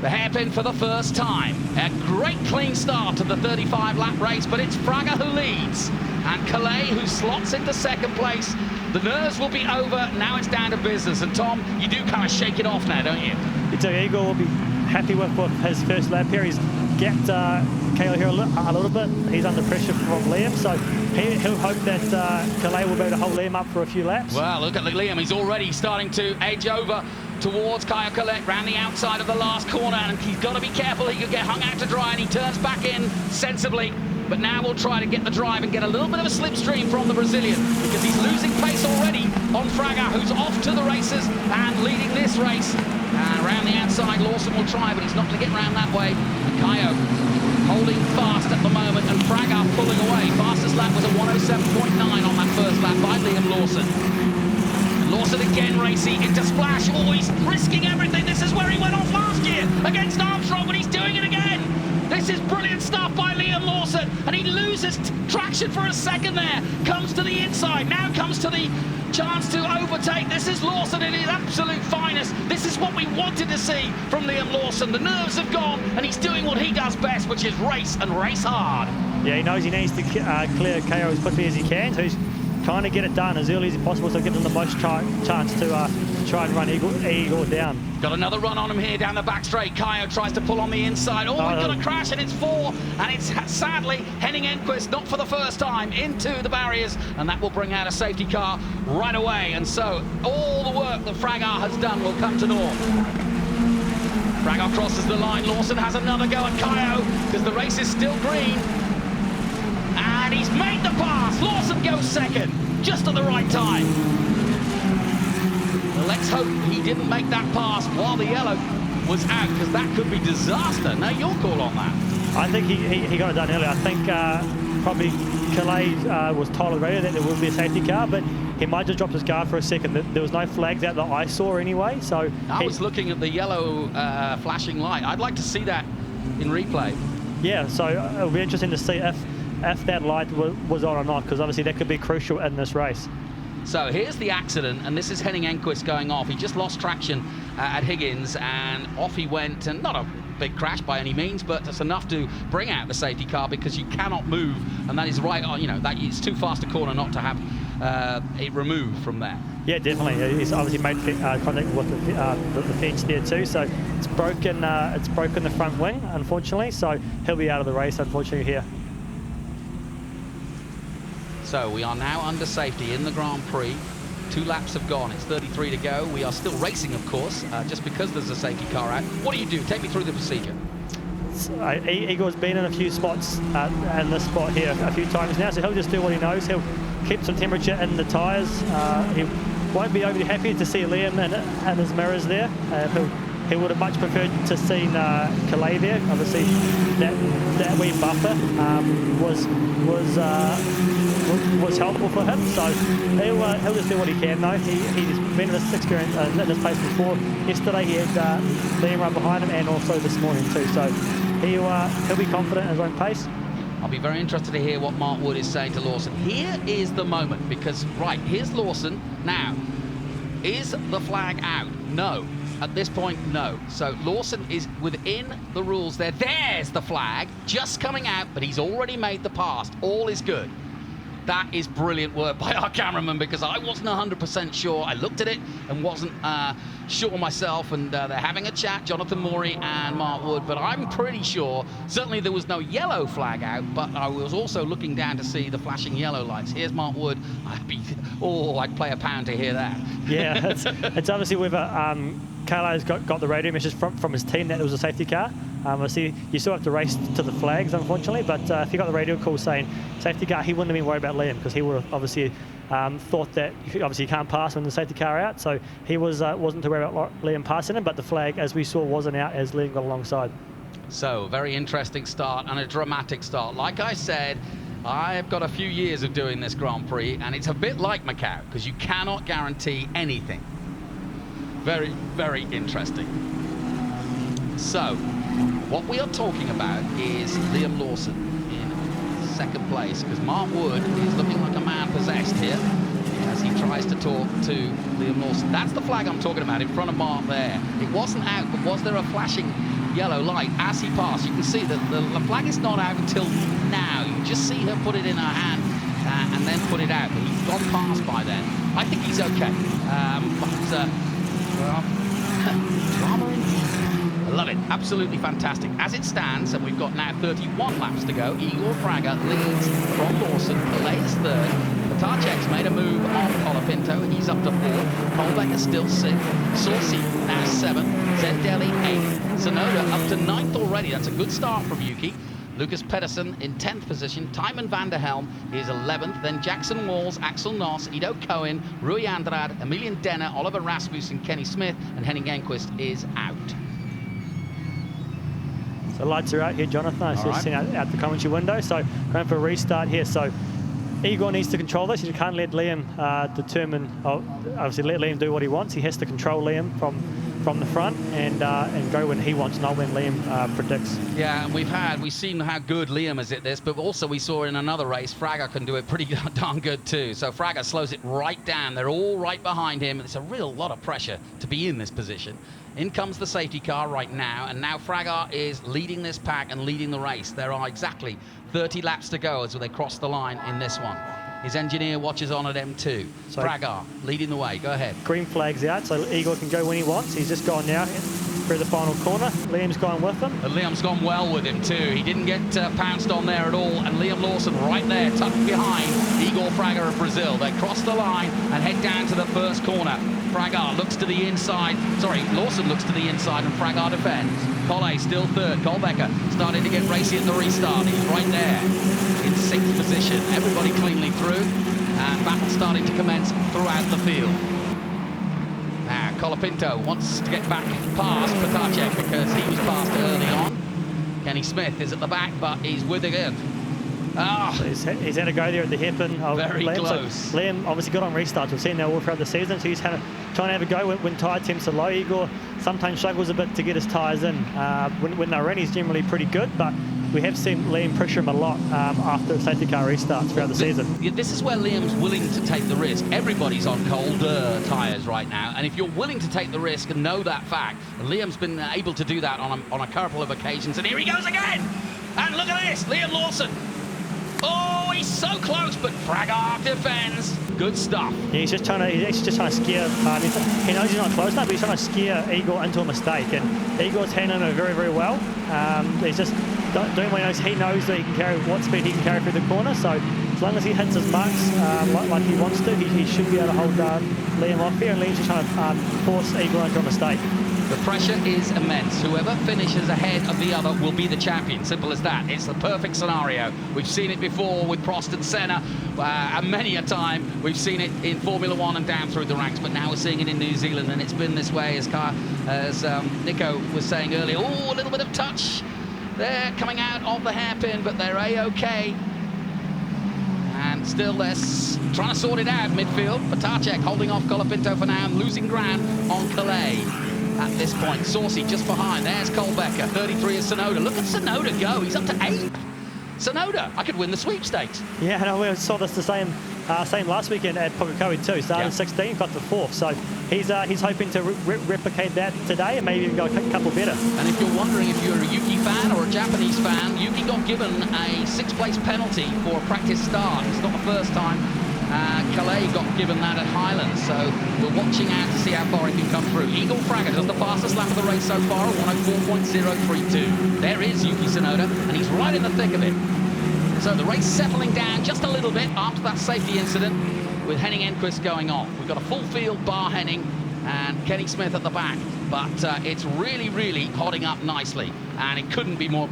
D: the hairpin for the first time. A great clean start to the 35-lap race, but it's Fraga who leads. And Collet who slots into second place. The nerves will be over. Now it's down to business. And Tom, you do kind of shake it off now, don't you?
F: So Igor will be happy with his first lap here. He's gapped Kaio here a little bit. He's under pressure from Liam, so he'll hope that Collet will be able to hold Liam up for a few laps.
D: Well, look at Liam. He's already starting to edge over towards Kaio Collet round the outside of the last corner, and he's got to be careful. He could get hung out to dry, and he turns back in sensibly. But now we'll try to get the drive and get a little bit of a slipstream from the Brazilian, because he's losing pace already on Fraga, who's off to the races and leading this race. And around the outside, Lawson will try, but he's not going to get round that way. And Kaio holding fast at the moment, and Fraga pulling away. Fastest lap was a 107.9 on that first lap by Liam Lawson. Lawson again racing into splash. Oh, he's risking everything. This is where he went off last year against Armstrong, but he's doing it again. This is brilliant stuff by Liam Lawson, and he loses traction for a second there. Comes to the inside, now comes to the chance to overtake. This is Lawson in his absolute finest. This is what we wanted to see from Liam Lawson. The nerves have gone, and he's doing what he does best, which is race and race hard.
F: Yeah, he knows he needs to clear Kaio as quickly as he can, so he's trying to get it done as early as possible, so give him the most chance to try and run Igor down.
D: Got another run on him here down the back straight. Kaio tries to pull on the inside. Oh, he's going to crash, and it's four. And it's sadly Henning Enquist, not for the first time, into the barriers. And that will bring out a safety car right away. And so all the work that Fraga has done will come to naught. Fraga crosses the line. Lawson has another go at Kaio, because the race is still green. And he's made the pass. Lawson goes second, just at the right time. Let's hope he didn't make that pass while the yellow was out, because that could be disaster. Now your call on that.
F: I think he got it done earlier. I think probably Collet was told already that there would be a safety car, but he might just drop his guard for a second. There was no flags out that I saw anyway, so...
D: I was looking at the yellow flashing light. I'd like to see that in replay.
F: Yeah, so it'll be interesting to see if that light was on or not, because obviously that could be crucial in this race.
D: So here's the accident, and this is Henning Enquist going off. He just lost traction at Higgins, and off he went. And not a big crash by any means, but it's enough to bring out the safety car, because you cannot move, and that is right on. You know, that it's too fast a corner not to have it removed from there.
F: Yeah, definitely. He's obviously made contact with the fence there too, so it's broken. It's broken the front wing, unfortunately. So he'll be out of the race, unfortunately, here.
D: So we are now under safety in the Grand Prix. 2 laps have gone. It's 33 to go. We are still racing, of course, just because there's a safety car out. What do you do? Take me through the procedure.
F: Igor's been in a few spots in this spot here a few times now, so he'll just do what he knows. He'll keep some temperature in the tyres. He won't be overly happy to see Liam and his mirrors there. He would have much preferred to see Collet there. Obviously, that wee buffer was helpful for him. So he'll just do what he can. Though he's been in this experience in this place before. Yesterday he had Liam right behind him, and also this morning too. So he'll be confident in his own pace.
D: I'll be very interested to hear what Mark Wood is saying to Lawson. Here is the moment, because, right, here's Lawson. Now, is the flag out? No. At this point, no. So Lawson is within the rules there. There's the flag, just coming out, but he's already made the pass. All is good. That is brilliant work by our cameraman, because I wasn't 100% sure. I looked at it and wasn't sure myself, and they're having a chat, Jonathan Morey and Mark Wood, but I'm pretty sure, certainly there was no yellow flag out, but I was also looking down to see the flashing yellow lights. Here's Mark Wood. I'd play £1 to hear that.
F: Yeah, it's obviously with Carlo's got the radio message from his team that there was a safety car. Obviously, you still have to race to the flags, unfortunately, but if you got the radio call saying safety car, he wouldn't have been worried about Liam, because he would have obviously thought that obviously you can't pass when the safety car out, so he wasn't too worried about Liam passing him, but the flag, as we saw, wasn't out as Liam got alongside.
D: So, very interesting start and a dramatic start. Like I said, I've got a few years of doing this Grand Prix, and it's a bit like Macau, because you cannot guarantee anything. Very, very interesting. So, what we are talking about is Liam Lawson in second place, because Mark Wood is looking like a man possessed here as he tries to talk to Liam Lawson. That's the flag I'm talking about in front of Mark there. It wasn't out, but was there a flashing yellow light as he passed? You can see that the flag is not out until now. You just see her put it in her hand and then put it out, but he's gone past by then. I think he's okay. Drama indeed. I love it. Absolutely fantastic. As it stands, and we've got now 31 laps to go, Igor Fraga leads from Lawson. Calais is third. Patacek's made a move on Colapinto. He's up to 4th. Colbeck still 6th. Saucy now 7th. Zendelli 8th. Sonoda up to 9th already. That's a good start from Yuki. Lucas Pedersen in 10th position. Tymon van der Helm is 11th. Then Jackson Walls, Axel Noss, Ido Cohen, Rui Andrade, Emilian Denner, Oliver Rasmussen, Kenny Smith, and Henning Enquist is out.
F: So lights are out here, Jonathan. I just seen out the commentary window. So going for a restart here. So Igor needs to control this. You can't let Liam obviously let Liam do what he wants. He has to control Liam from the front and go when he wants, not when Liam predicts.
D: Yeah, and we've seen how good Liam is at this, but also we saw in another race Fraga can do it pretty darn good too. So Fraga slows it right down. They're all right behind him. It's a real lot of pressure to be in this position. In comes the safety car right now, and now Fraga is leading this pack and leading the race. There are exactly 30 laps to go as they cross the line in this one. His engineer watches on at M2. So Fraga leading the way. Go ahead.
F: Green flag's out, so Igor can go when he wants. He's just gone now through the final corner. Liam's gone with him.
D: And Liam's gone well with him too. He didn't get pounced on there at all. And Liam Lawson right there, tucked behind Igor Fraga of Brazil. They cross the line and head down to the first corner. Fraga looks to the inside. Sorry, Lawson looks to the inside and Fraga defends. Collet still third. Colbecker starting to get racy at the restart. He's right there in 6th position. Everybody cleanly through. And battle starting to commence throughout the field. Now, Colapinto wants to get back past Patacek because he was passed early on. Kenny Smith is at the back, but he's with it again.
F: He's had a go there at the hairpin of
D: Very
F: Liam.
D: close.
F: So Liam obviously got on restarts. We've seen that all throughout the season, so he's trying to have a go when tyre temps are low. Igor sometimes struggles a bit to get his tyres in. When they're in, he's generally pretty good, but we have seen Liam pressure him a lot after safety car restarts throughout the season.
D: This is where Liam's willing to take the risk. Everybody's on colder tyres right now, and if you're willing to take the risk and know that fact, Liam's been able to do that on a couple of occasions, and here he goes again! And look at this, Liam Lawson. Oh, he's so close, but Fraga defends. Good stuff.
F: Yeah, he's actually just trying to scare. He knows he's not close enough, but he's trying to scare Igor into a mistake. And Igor's handling it very, very well. He's just doing what he knows. He knows that he can carry what speed he can carry through the corner. So as long as he hits his marks like he wants to, he should be able to hold Liam off here. And Liam's just trying to force Igor into a mistake.
D: The pressure is immense. Whoever finishes ahead of the other will be the champion. Simple as that. It's the perfect scenario. We've seen it before with Prost and Senna, and many a time we've seen it in Formula One and down through the ranks, but now we're seeing it in New Zealand, and it's been this way as Nico was saying earlier. Oh, a little bit of touch. They're coming out of the hairpin, but they're A-OK. And still they're trying to sort it out midfield. Patacek holding off Colapinto for now and losing ground on Calais. at this point. Saucy just behind. There's Kolbecker. 33 is Sonoda. Look at Sonoda go. He's up to 8. Sonoda, I could win the sweepstakes.
F: Yeah, no, we saw this the same last weekend at Pukekohe too. Started 16, got to 4th. So he's hoping to replicate that today and maybe even go a couple better.
D: And if you're wondering if you're a Yuki fan or a Japanese fan, Yuki got given a 6th-place penalty for a practice start. It's not the first time. Calais got given that at Highlands, so we're watching out to see how far he can come through. Eagle Fragger does the fastest lap of the race so far, 104.032. There is Yuki Tsunoda, and he's right in the thick of it. So the race settling down just a little bit after that safety incident with Henning Enquist going off. We've got a full field, bar Henning and Kenny Smith at the back, but it's really, really hotting up nicely, and it couldn't be more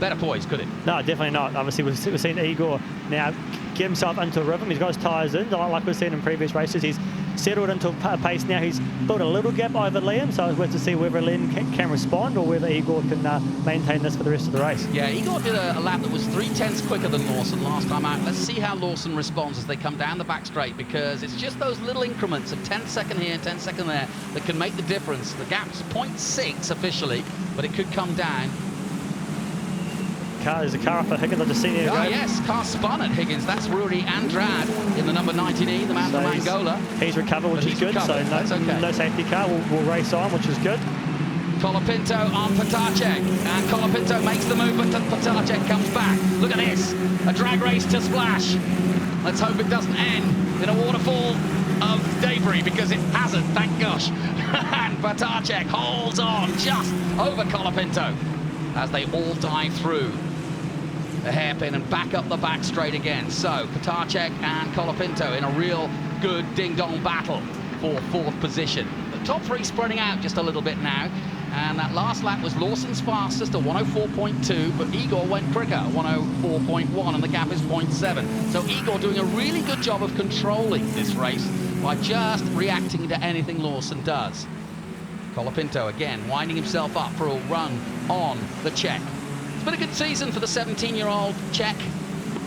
D: better poised, could it?
F: No, definitely not. Obviously, we've seen Igor now get himself into a rhythm. He's got his tyres in, like we've seen in previous races. He's settled into a pace now. He's built a little gap over Liam, so it's worth to see whether Liam can respond or whether Igor can maintain this for the rest of the race.
D: Yeah, Igor did a lap that was 3/10 quicker than Lawson last time out. Let's see how Lawson responds as they come down the back straight, because it's just those little increments of 10-second here, 10-second there that can make the difference. The gap's 0.6 officially, but it could come down.
F: There's a car off at Higgins. I just seen it.
D: Oh, yes, car spun at Higgins. That's Ruri Andrade in the number 19E, the man from Angola.
F: He's recovered, which is good.
D: Recovered.
F: So no safety car. We'll race on, which is good.
D: Colapinto on Potacek, and Colapinto makes the move, but Potacek comes back. Look at this, a drag race to Splash. Let's hope it doesn't end in a waterfall of debris, because it hasn't, thank gosh. And Potacek holds on just over Colapinto as they all dive through the hairpin and back up the back straight again. So Potacek and Colapinto in a real good ding-dong battle for 4th position. The top 3 spreading out just a little bit now, and that last lap was Lawson's fastest at 104.2, but Igor went quicker at 104.1, and the gap is 0.7. So Igor doing a really good job of controlling this race by just reacting to anything Lawson does. Colapinto again winding himself up for a run on the Czech. It's been a good season for the 17-year-old Czech.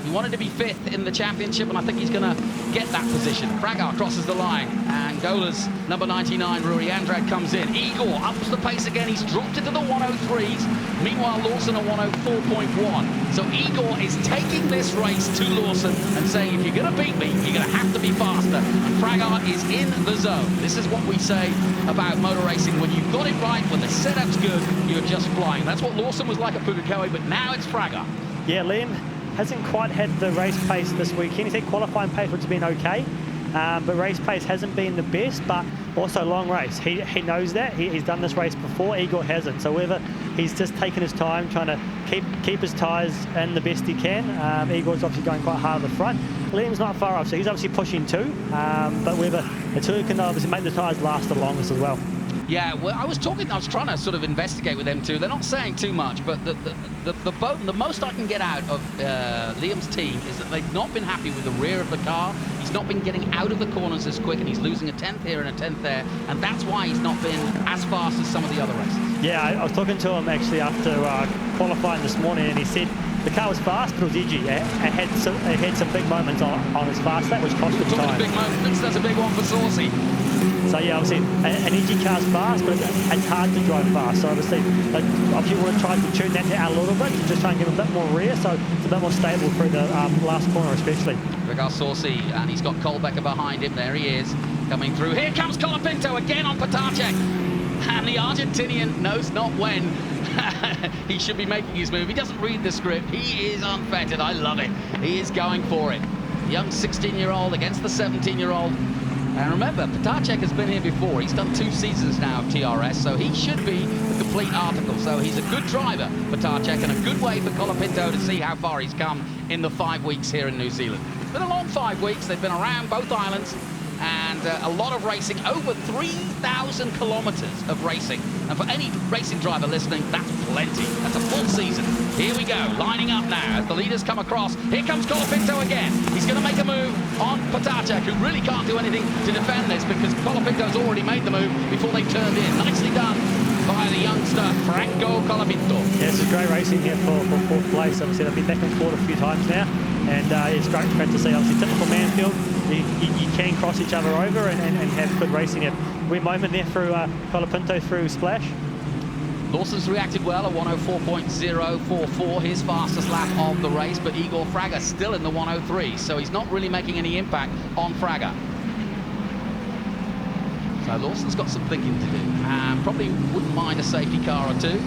D: He wanted to be 5th in the championship, and I think he's going to get that position. Fragar crosses the line, and Angola's number 99, Ruri Andrade, comes in. Igor ups the pace again. He's dropped into the 103s. Meanwhile, Lawson at 104.1. So Igor is taking this race to Lawson and saying, if you're going to beat me, you're going to have to be faster. And Fragar is in the zone. This is what we say about motor racing. When you've got it right, when the setup's good, you're just flying. That's what Lawson was like at Pukekohe, but now it's Fragar.
F: Yeah, Liam hasn't quite had the race pace this weekend. He's had qualifying pace, which has been okay, but race pace hasn't been the best, but also long race. He knows that. He's done this race before. Igor hasn't. So whether he's just taking his time, trying to keep his tyres in the best he can. Igor's obviously going quite hard at the front. Liam's not far off, so he's obviously pushing too, but whether the two can obviously make the tyres last the longest as well.
D: Yeah, well, I was trying to sort of investigate with them too. They're not saying too much, but the most I can get out of Liam's team is that they've not been happy with the rear of the car. He's not been getting out of the corners as quick, and he's losing a 10th here and a 10th there, and that's why he's not been as fast as some of the other races.
F: Yeah, I was talking to him actually after qualifying this morning, and he said the car was fast, but it was edgy. It had some big moments on his fast lap, which cost him time.
D: Big moments, that's a big one for Saucy.
F: So yeah, obviously an edgy car's fast, but it's hard to drive fast. So obviously, if you want to try to tune that down a little bit, to just try and give a bit more rear, so it's a bit more stable through the last corner especially. Regards
D: Saucy, and he's got Kolbecker behind him. There he is, coming through. Here comes Colapinto again on Potacek. And the Argentinian knows not when he should be making his move. He doesn't read the script. He is unfettered. I love it. He is going for it. The young 16-year-old against the 17-year-old. And remember, Potacek has been here before. He's done 2 seasons now of TRS, so he should be the complete article. So he's a good driver, Potacek, and a good way for Colapinto to see how far he's come in the 5 weeks here in New Zealand. It's been a long 5 weeks. They've been around both islands, and a lot of racing, over 3,000 kilometers of racing. And for any racing driver listening, that's plenty. That's a full season. Here we go, lining up now as the leaders come across. Here comes Colapinto again. He's going to make a move on Potacek, who really can't do anything to defend this because Colapinto's already made the move before they turned in. Nicely done by the youngster, Franco Colapinto.
F: Yeah, this is great racing here for 4th place. Obviously, they've been back and forth a few times now, and it's great to see. Obviously, typical Manfield. You can cross cross each other over and have good racing. A weird moment there through Colapinto through Splash.
D: Lawson's reacted well, a 104.044, his fastest lap of the race, but Igor Fraga still in the 103, so he's not really making any impact on Fraga. So Lawson's got some thinking to do, and probably wouldn't mind a safety car or two.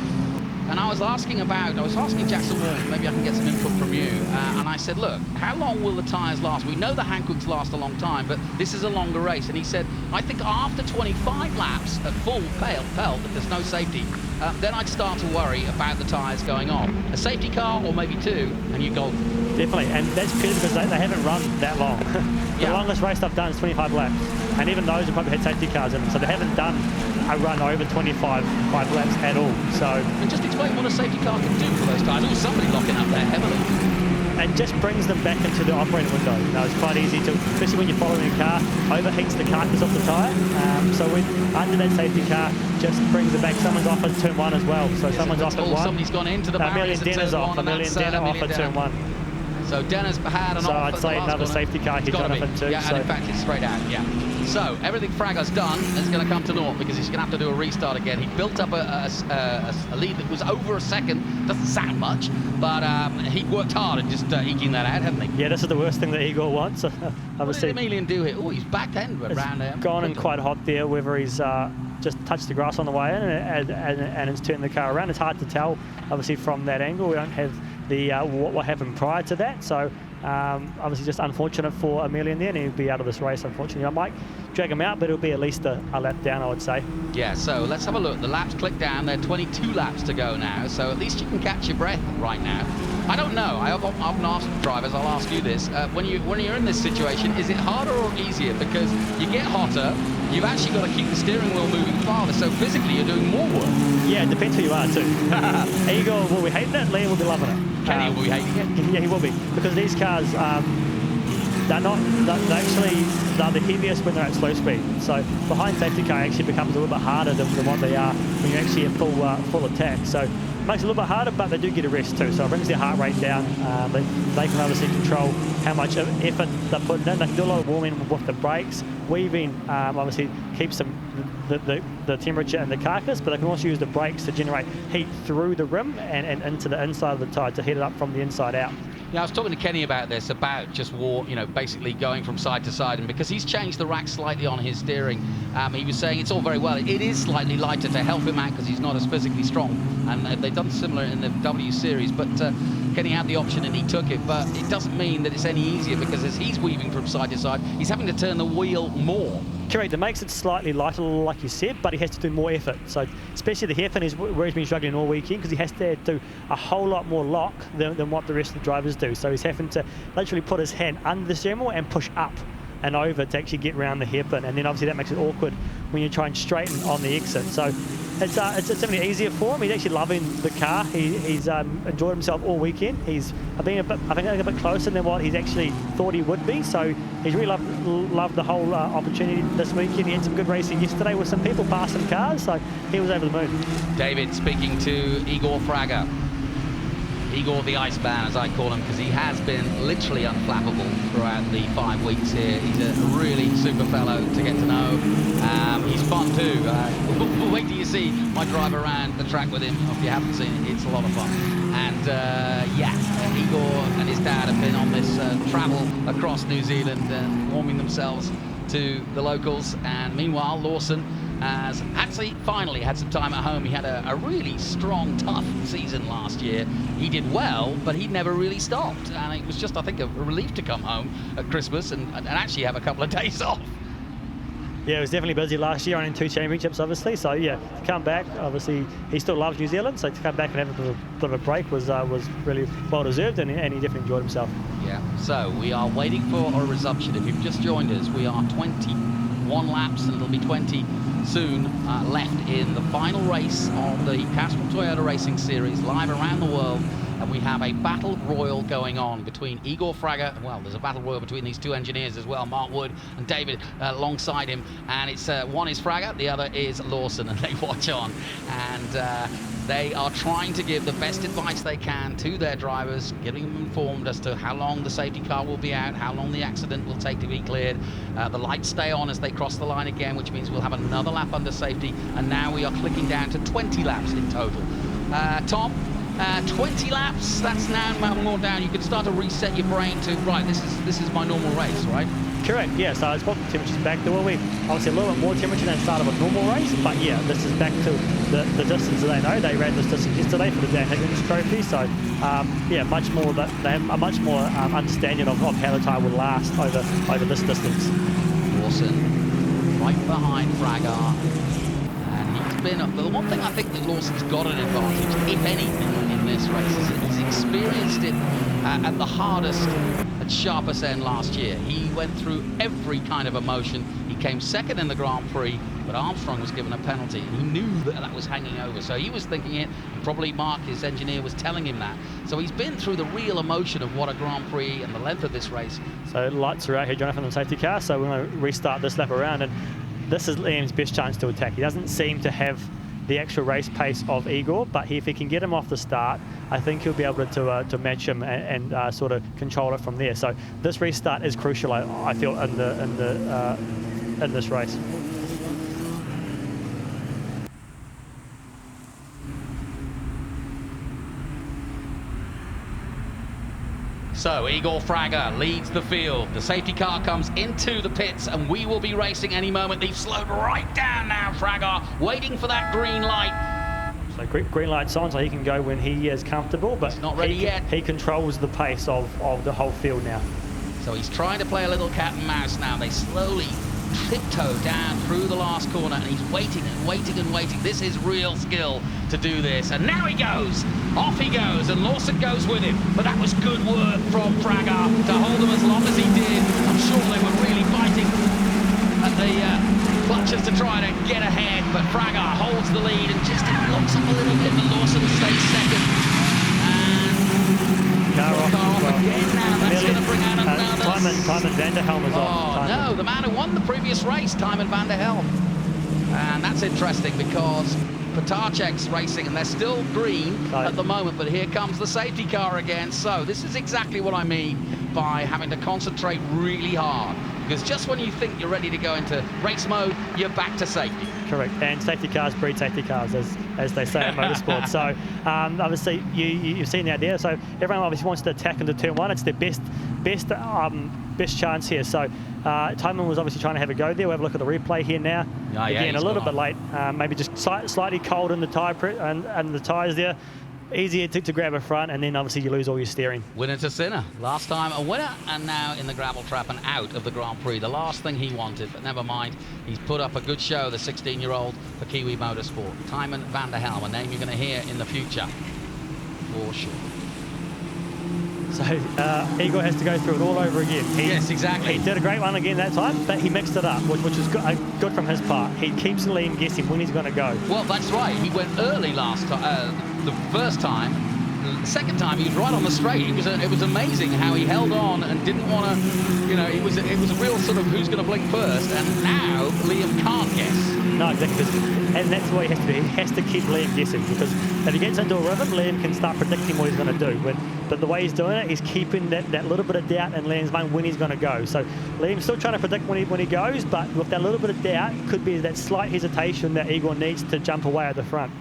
D: And I was asking Jackson Wall, maybe I can get some input from you, and I said, look, how long will the tyres last? We know the Hankooks last a long time, but this is a longer race. And he said, I think after 25 laps at full pelt, if there's no safety, then I'd start to worry about the tyres going off. A safety car or maybe two, and you're golden.
F: Definitely, and that's purely because they haven't run that long. The longest race they've done is 25 laps, and even those have probably had safety cars in them, so they haven't done a run over 25 laps at all. So,
D: and just explain what a safety car can do for those tyres. Or somebody locking up there heavily.
F: It just brings them back into the operating window. You know, it's quite easy to, especially when you're following a car, overheats the carcass of the tyre. So when under that safety car, just brings it back. Someone's off at turn 1 as well. So someone's off at 1.
D: Somebody's gone into the barriers at turn 1.
F: Amelia Denner off at turn 1.
D: So Denner's had an off.
F: So I'd say another safety car hit Jonathan too.
D: Yeah,
F: so.
D: and in fact it's straight out, yeah. So everything Fraga's done is going to come to naught because he's going to have to do a restart again. He built up a lead that was over a second. Doesn't sound much, but he worked hard at just eking that out, hasn't he?
F: Yeah, this is the worst thing that Igor wants.
D: What did Emelian do here? Oh, he's back end around there.
F: Gone in quite hot there, whether he's just touched the grass on the way in and it's turned the car around. It's hard to tell, obviously, from that angle. We don't have the what happened prior to that, so obviously just unfortunate for Emelian there, and he'll be out of this race, unfortunately. I might drag him out, but it'll be at least a lap down, I would say.
D: Yeah, so let's have a look. The laps click down. There are 22 laps to go now, so at least you can catch your breath right now. I don't know. I've often asked drivers, I'll ask you this, when you're in this situation, is it harder or easier? Because you get hotter, you've actually got to keep the steering wheel moving farther, so physically you're doing more work.
F: Yeah, it depends who you are too. Igor will be hating it, Liam will be loving it.
D: Kenny will be hating it?
F: Yeah, he will be, because these cars, they're the heaviest when they're at slow speed. So behind safety car actually becomes a little bit harder than what they are when you're actually in full attack. So it makes it a little bit harder, but they do get a rest too. So it brings their heart rate down. They can obviously control how much effort they're putting in. They can do a lot of warming with the brakes. Weaving obviously keeps the temperature in the carcass, but they can also use the brakes to generate heat through the rim and into the inside of the tyre to heat it up from the inside out.
D: Yeah, I was talking to Kenny about this, about just basically going from side to side, and because he's changed the rack slightly on his steering, he was saying it's all very well. It is slightly lighter to help him out because he's not as physically strong, and they've done similar in the W Series, but Kenny had the option and he took it, but it doesn't mean that it's any easier because as he's weaving from side to side, he's having to turn the wheel more.
F: Correct, it makes it slightly lighter, like you said, but he has to do more effort. So especially the hairpin is where he's been struggling all weekend because he has to do a whole lot more lock than what the rest of the drivers do. So he's having to literally put his hand under the steering wheel and push up and over to actually get around the hairpin. And then obviously that makes it awkward when you try and straighten on the exit. So it's definitely easier for him. He's actually loving the car. He's enjoyed himself all weekend. He's been I think a bit closer than what he's actually thought he would be. So he's really loved the whole opportunity this weekend. He had some good racing yesterday with some people passing cars, so he was over the moon.
D: David speaking to Igor Fraga. Igor the Iceman, as I call him, because he has been literally unflappable throughout the 5 weeks here. He's a really super fellow to get to know. He's fun too. Wait till you see my drive around the track with him. If you haven't seen it, it's a lot of fun. And Igor and his dad have been on this travel across New Zealand and warming themselves to the locals. And meanwhile, Lawson has actually finally had some time at home. He had a really strong, tough season last year. He did well, but he never really stopped. And it was just, I think, a relief to come home at Christmas and actually have a couple of days off.
F: Yeah, it was definitely busy last year, running 2 championships, obviously. So, yeah, to come back, obviously, he still loves New Zealand. So to come back and have a bit of a break was really well-deserved, and he definitely enjoyed himself.
D: Yeah, so we are waiting for a resumption. If you've just joined us, we are 21 laps, and it'll be 20 soon left in the final race of the Castrol Toyota Racing Series, live around the world and we have a battle royal going on between Igor Fraga, well, there's a battle royal between these two engineers as well, Mark Wood and David alongside him, and it's one is Fraga, the other is Lawson, and they watch on, and they are trying to give the best advice they can to their drivers, getting them informed as to how long the safety car will be out, how long the accident will take to be cleared. The lights stay on as they cross the line again, which means we'll have another lap under safety, and now we are clicking down to 20 laps in total. Tom, 20 laps, that's now more down. You can start to reset your brain to, right, this is my normal race, right?
F: Correct, yeah, so it's brought the temperatures back to where we obviously a little bit more temperature than the start of a normal race, but yeah, this is back to the distance that they know. They ran this distance yesterday for the Dan Higgins trophy, so yeah, much more that they have a much more understanding of how the tyre will last over this distance.
D: Lawson right behind Fraga, and he's been up. The one thing I think that Lawson's got an advantage, if anything, in this race is that he's experienced it at the hardest and sharpest end last year. He went through every kind of emotion. He came second in the Grand Prix, but Armstrong was given a penalty. He knew that was hanging over, so he was thinking it, and probably Mark, his engineer, was telling him that. So he's been through the real emotion of what a Grand Prix and the length of this race.
F: So lights are out here, Jonathan, on the safety car, so we're going to restart this lap around, and this is Liam's best chance to attack. He doesn't seem to have the actual race pace of Igor, but if he can get him off the start, I think he'll be able to match him and sort of control it from there. So this restart is crucial, I feel, in this race.
D: So Igor Fraga leads the field. The safety car comes into the pits, and we will be racing any moment. They've slowed right down now, Fraga, waiting for that green light.
F: So green light's on, so he can go when he is comfortable, but
D: he's not ready yet.
F: He controls the pace of the whole field now.
D: So he's trying to play a little cat and mouse now. They slowly tiptoe down through the last corner, and he's waiting and waiting and waiting. This is real skill to do this, and now he goes. Off he goes, and Lawson goes with him. But that was good work from Fraga to hold him as long as he did. I'm sure they were really fighting at the clutches to try to get ahead, but Fraga holds the lead and just locks up a little bit, and Lawson stays second. Car off again now. That's going to bring out another.
F: Timon van der Helm is off.
D: No, the man who won the previous race, Timon van der Helm. And that's interesting because Potacek's racing, and they're still green at the moment, but here comes the safety car again. So this is exactly what I mean by having to concentrate really hard, because just when you think you're ready to go into race mode, you're back to safety.
F: Correct, and safety cars breed safety cars, as they say in motorsport. So obviously you've seen the idea. So everyone obviously wants to attack into turn one. It's their best chance here. So Timon was obviously trying to have a go there. We'll have a look at the replay here now. Again, a little bit late. Maybe just slightly cold in the tyre and the tyres there. Easier to grab a front, and then obviously you lose all your steering.
D: Winner to Sinner. Last time a winner, and now in the gravel trap and out of the Grand Prix. The last thing he wanted, but never mind. He's put up a good show, the 16-year-old, for Kiwi Motorsport. Timon van der Helm, a name you're going to hear in the future, for sure.
F: So Igor has to go through it all over again.
D: Yes, exactly.
F: He did a great one again that time, but he mixed it up, which is good from his part. He keeps Liam guessing when he's going to go.
D: Well, that's right. He went early last time, the first time. The second time, he was right on the straight. It was amazing how he held on and didn't want to, you know, it was a real sort of who's going to blink first, and now Liam can't guess.
F: No, exactly. And that's what he has to do. He has to keep Liam guessing, because if he gets into a rhythm, Liam can start predicting what he's going to do. But the way he's doing it, he's keeping that little bit of doubt in Liam's mind when he's going to go. So Liam's still trying to predict when he goes, but with that little bit of doubt, could be that slight hesitation that Igor needs to jump away at the front.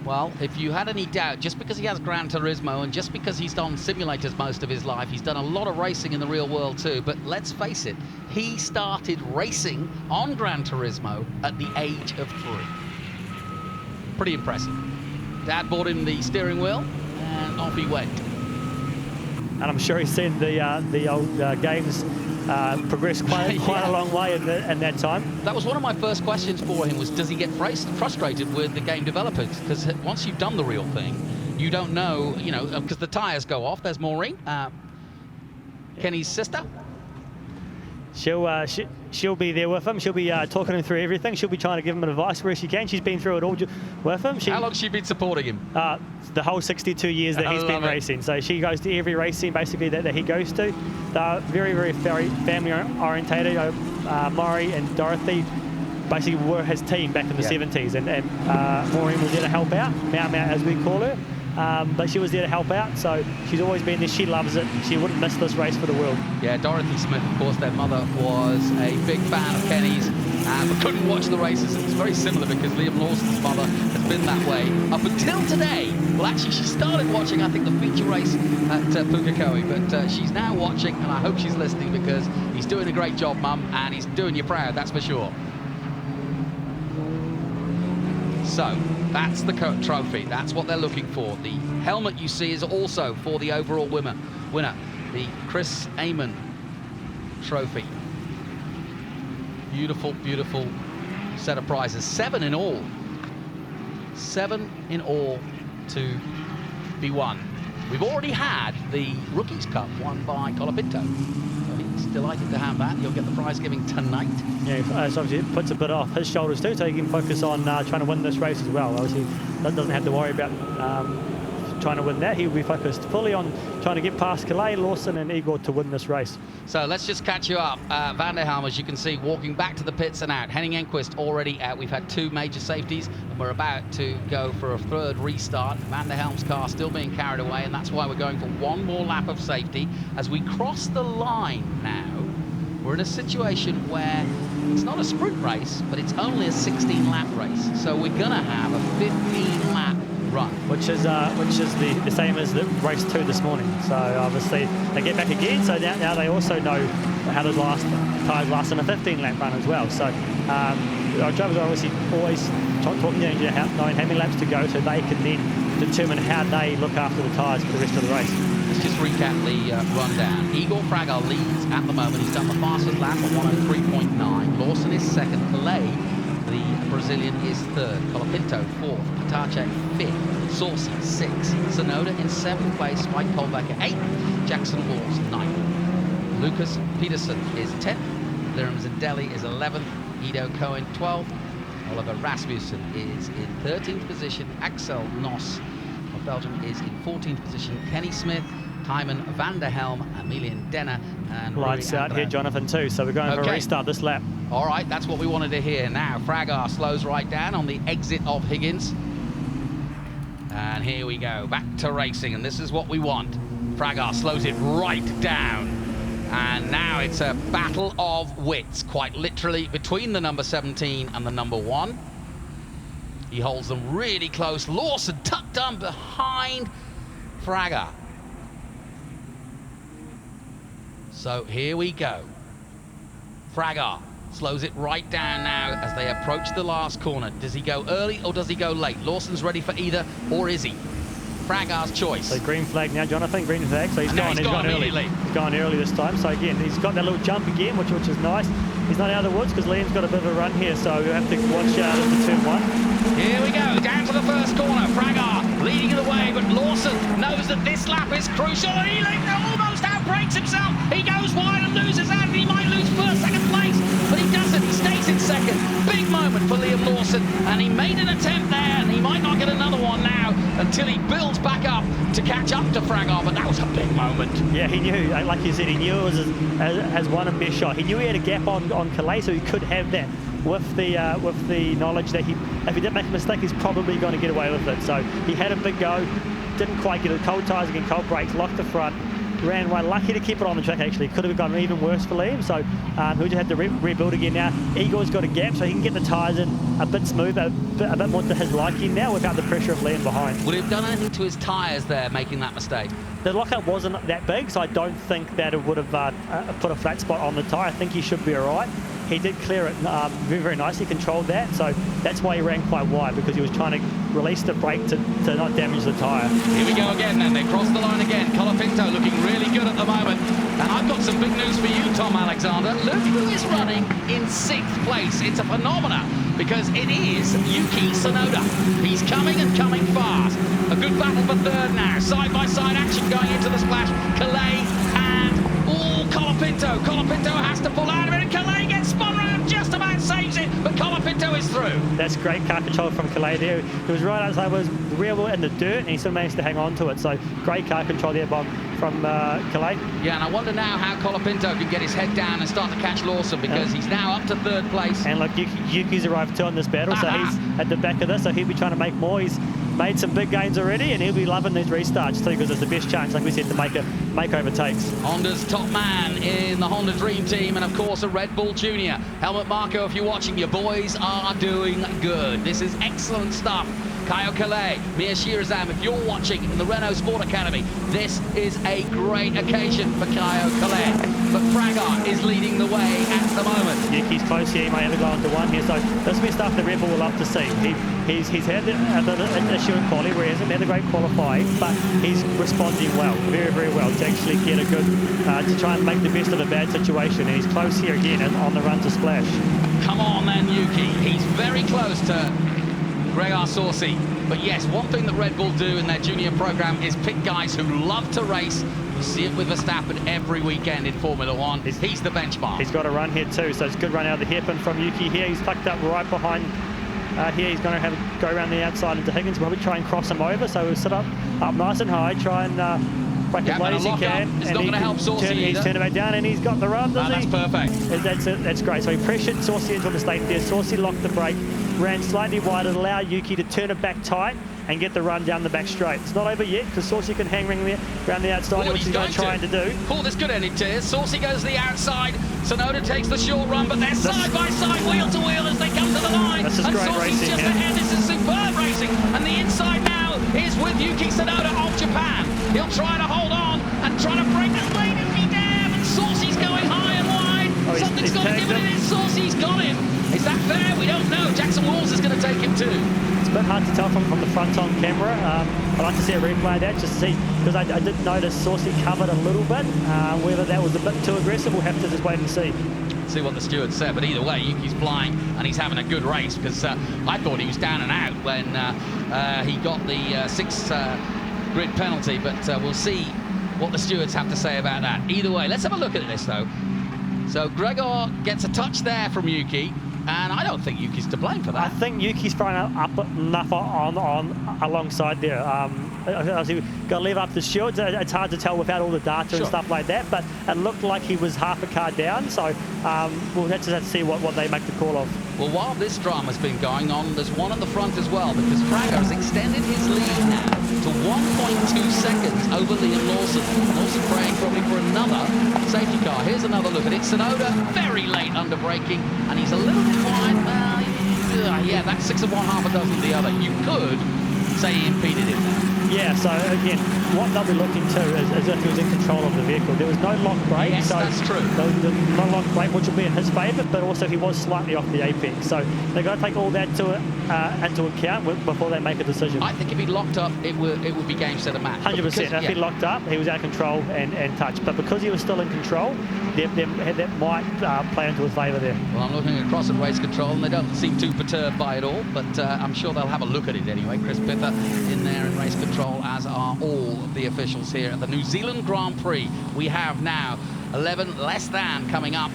D: Well, if you had any doubt, just because he has Gran Turismo and just because he's done simulators most of his life, he's done a lot of racing in the real world too, but let's face it, he started racing on Gran Turismo at the age of 3. Pretty impressive. Dad bought him the steering wheel and off he went.
F: And I'm sure he's seen the old games progress quite a long way in that time.
D: That was one of my first questions for him, was does he get frustrated with the game developers? Because once you've done the real thing, you don't know, you know, because the tyres go off. There's Maureen, Kenny's sister.
F: She'll she'll be there with him. She'll be talking him through everything. She'll be trying to give him advice where she can. She's been through it all with him.
D: How long has she been supporting him?
F: The whole 62 years that he's been racing. So she goes to every racing basically that he goes to. They're very, very family orientated. Maury and Dorothy basically were his team back in the 70s, and Maureen was there to help out, Mau as we call her. But she was there to help out, so she's always been there. She loves it. She wouldn't miss this race for the world.
D: Yeah, Dorothy Smith, of course, their mother was a big fan of Kenny's, but couldn't watch the races. It's very similar because Liam Lawson's mother has been that way up until today. Well, actually, she started watching, I think, the feature race at Pukekohe, but she's now watching, and I hope she's listening because he's doing a great job, Mum, and he's doing you proud, that's for sure. So, that's the trophy. That's what they're looking for. The helmet you see is also for the overall winner, the Chris Amon trophy. Beautiful, beautiful set of prizes. 7 in all. 7 in all to be won. We've already had the Rookies Cup won by Colapinto. So he's delighted to have that. You'll get the prize giving tonight.
F: Yeah, so obviously it puts a bit off his shoulders too, so he can focus on trying to win this race as well. Obviously, that doesn't have to worry about trying to win that. He'll be focused fully on trying to get past Calais, Lawson and Igor to win this race.
D: So let's just catch you up. Van der Helm, as you can see, walking back to the pits and out. Henning Enquist already out. We've had 2 major safeties and we're about to go for a 3rd restart. Van der Helm's car still being carried away, and that's why we're going for 1 more lap of safety. As we cross the line now, we're in a situation where it's not a sprint race, but it's only a 16-lap race. So we're gonna have a 15-lap run,
F: which is the same as the race 2 this morning. So obviously they get back again. So now they also know how the tyres last in a 15-lap run as well. So our drivers are obviously always talking to knowing how many laps to go, so they can then determine how they look after the tyres for the rest of the race.
D: Let's just recap the rundown. Igor Fragar leads at the moment. He's done the fastest lap at 103.9. Lawson is 2nd. Calais, the Brazilian, is 3rd. Colapinto 4th. Patache 5th. Saucy 6th. Sonoda in 7th place. Mike Kolbecker 8th. Jackson Walls 9th. Lucas Peterson is 10th. Liram Zindelli is 11th. Ido Cohen 12th. Oliver Rasmussen is in 13th position. Axel Noss of Belgium is in 14th position. Kenny Smith, Tymon van der Helm, Emilian Denner, and
F: lights out here, Jonathan, too. So we're going for a restart this lap.
D: All right, that's what we wanted to hear. Now, Fragar slows right down on the exit of Higgins. And here we go, back to racing, and this is what we want. Fragar slows it right down. And now it's a battle of wits, quite literally, between the number 17 and the number 1. He holds them really close. Lawson tucked down behind Fragar. So here we go. Fragar slows it right down now as they approach the last corner. Does he go early or does he go late? Lawson's ready for either, or is he? Fragar's choice.
F: So green flag now, Jonathan, green flag. So he's gone early. He's gone early this time. So again, he's got that little jump again, which is nice. He's not out of the woods because Liam's got a bit of a run here, so we'll have to watch out for turn 1.
D: Here we go, down to the first corner. Fragar leading the way, but Lawson knows that this lap is crucial, and he almost outbreaks himself. He goes wide and loses out, and he might lose first, 2nd place, but he doesn't. He stays in 2nd. Big moment for Liam Lawson, and he made an attempt there, and he might not get another one now until he builds back up to catch up to Fragar, but that was a big moment.
F: Yeah, he knew, like you said, he knew it was his one and best shot. He knew he had a gap on Calais, so he could have that with the knowledge that if he did make a mistake, he's probably going to get away with it. So he had a big go, didn't quite get it. Cold tyres again, cold brakes, locked the front, ran wide. Lucky to keep it on the track, actually. Could have gone even worse for Liam, so he'll just have to rebuild again now. Igor's got a gap, so he can get the tyres in a bit smoother, a bit more to his liking now without the pressure of Liam behind.
D: Would he have done anything to his tyres there, making that mistake?
F: The lockup wasn't that big, so I don't think that it would have put a flat spot on the tyre. I think he should be all right. He did clear it very, very nicely, controlled that, so that's why he ran quite wide, because he was trying to release the brake to not damage the tyre.
D: Here we go again then, they cross the line again. Colapinto looking really good at the moment. And I've got some big news for you, Tom Alexander. Look who is running in 6th place. It's a phenomena, because it is Yuki Sonoda. He's coming and coming fast. A good battle for 3rd now. Side-by-side action going into the splash. Calais and Colapinto. Colapinto has to pull out of it, and Calais gets spotted.
F: That's great car control from Calais there. He was right outside, was real in the dirt, and he still managed to hang on to it. So great car control there, Bob, from Calais.
D: Yeah, and I wonder now how Colapinto can get his head down and start to catch Lawson, because he's now up to 3rd place.
F: And look, Yuki's arrived too on this battle, so he's at the back of this, so he'll be trying to make more. He's made some big gains already, and he'll be loving these restarts too, because it's the best chance, like we said, to make overtakes.
D: Honda's top man in the Honda Dream Team, and of course a Red Bull Junior. Helmut Marko, if you're watching, your boys are doing good. This is excellent stuff. Kaio Calais, Mir Shirazam, if you're watching in the Renault Sport Academy, this is a great occasion for Kaio Calais. But Fraga is leading the way at the moment.
F: Yuki's close here, he may have to go on to 1 here, so this will be stuff that Red Bull will love to see. He's had an issue in quality where he hasn't had a great qualifying, but he's responding well, very, very well, to actually get a good, to try and make the best of a bad situation, and he's close here again on the run to Splash.
D: Come on then, Yuki. He's very close to Gregor Saucy. But yes, one thing that Red Bull do in their junior program is pick guys who love to race. You see it with Verstappen every weekend in Formula 1. He's the benchmark.
F: He's got a run here too, so it's a good run out of the hairpin from Yuki here. He's tucked up right behind here. He's going to go around the outside into Higgins. We'll probably try and cross him over, so we'll sit up nice and high, try and break as late as he can.
D: It's not going to help Saucy either.
F: He's turned it back down, and he's got the run, doesn't he?
D: That's perfect.
F: That's great. So he pressured Saucy into a mistake there. Saucy locked the brake, ran slightly wide, and allowed Yuki to turn it back tight and get the run down the back straight. It's not over yet, because Saucy can hang ring around the outside, which he's trying to do.
D: Oh, this could end it, Tears. Saucy goes to the outside. Sonoda takes the short run, but they're side by side, wheel to wheel as they come to the line.
F: This is
D: and
F: great
D: Saucy's
F: racing
D: just
F: here.
D: ahead. This is superb racing. And the inside now is with Yuki Tsunoda of Japan. He'll try to hold on and try to break the lane and be there, but Saucy's going high and wide. Something's got to give it in. Saucy's got him. Is that fair? We don't know. Jackson Walls is going to take him too.
F: It's a bit hard to tell from the front on camera. I'd like to see a replay of that just to see, because I did notice Saucy covered a little bit. Whether that was a bit too aggressive, we'll have to just wait and see.
D: See what the steward said, but either way, Yuki's flying and he's having a good race, because I thought he was down and out when he got the 6th grid penalty, but we'll see what the stewards have to say about that. Either way, let's have a look at this though. So Gregor gets a touch there from Yuki, and I don't think Yuki's to blame for that.
F: I think Yuki's thrown up enough on alongside there. Obviously, we've got to leave up to the stewards. It's hard to tell without all the data and stuff like that, but it looked like he was half a car down, so we'll have to see what they make the call of.
D: Well, while this drama's been going on, there's one at the front as well, because Fraga has extended his lead now to 1.2 seconds over Liam Lawson. Lawson praying probably for another safety car. Here's another look at it. Tsunoda very late under braking, and he's a little bit wide. Yeah, that's 6 of one, half a dozen of the other. You could say he impeded him there.
F: Yeah, so again, what they'll be looking to is if he was in control of the vehicle. There was no lock brake.
D: Yes,
F: so
D: that's true.
F: No lock brake, which will be in his favour, but also he was slightly off the apex. So they've got to take all that into account before they make a decision.
D: I think if he locked up, it would be game, set, and match.
F: 100%. If he locked up, he was out of control and touched. But because he was still in control, that might play into his favour there.
D: Well, I'm looking across at race control, and they don't seem too perturbed by it all, but I'm sure they'll have a look at it anyway. Chris Pither in there in race control, as are all of the officials here at the New Zealand Grand Prix. We have now 11 less than coming up.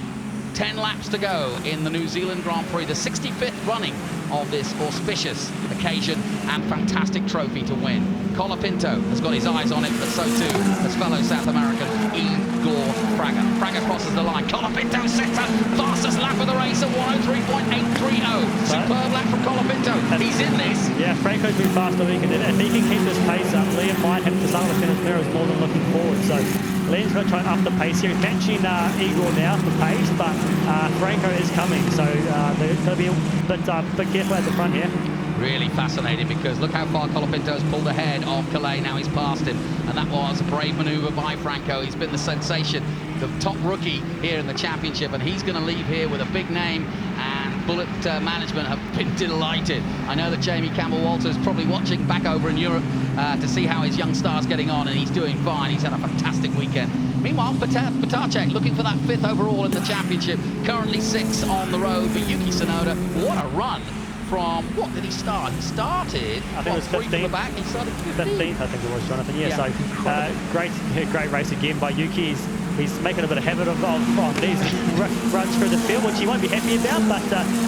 D: 10 laps to go in the New Zealand Grand Prix, the 65th running of this auspicious occasion and fantastic trophy to win. Colapinto has got his eyes on it, but so too has fellow South American Igor Fraga. Fraga crosses the line. Colapinto sets up fastest lap of the race at 103.830. Superb lap from Colapinto. He's in this.
F: Yeah, Franco's been fast all weekend, and if he can keep this pace up, Liam might have to start the finish there. Is more than looking forward. So Liam's going to try and up the pace here. He's matching Igor now for pace, but Franco is coming, so they're going to be a bit careful at the front here.
D: Really fascinating, because look how far Colapinto's pulled ahead of Calais. Now he's passed him, and that was a brave manoeuvre by Franco. He's been the sensation, the top rookie here in the championship, and he's going to leave here with a big name, and Bullet management have been delighted. I know that Jamie Campbell-Walter's probably watching back over in Europe to see how his young star's getting on, and he's doing fine. He's had a fantastic weekend. Meanwhile, Potacek looking for that 5th overall in the championship, currently 6 on the road for Yuki Tsunoda. What a run from, what did he start? He started,
F: I think it was 15th.
D: From the back. He started
F: 15th, I think it was, Jonathan. Yeah. So great race again by Yuki. he's making a bit of habit of these runs through the field, which he won't be happy about, but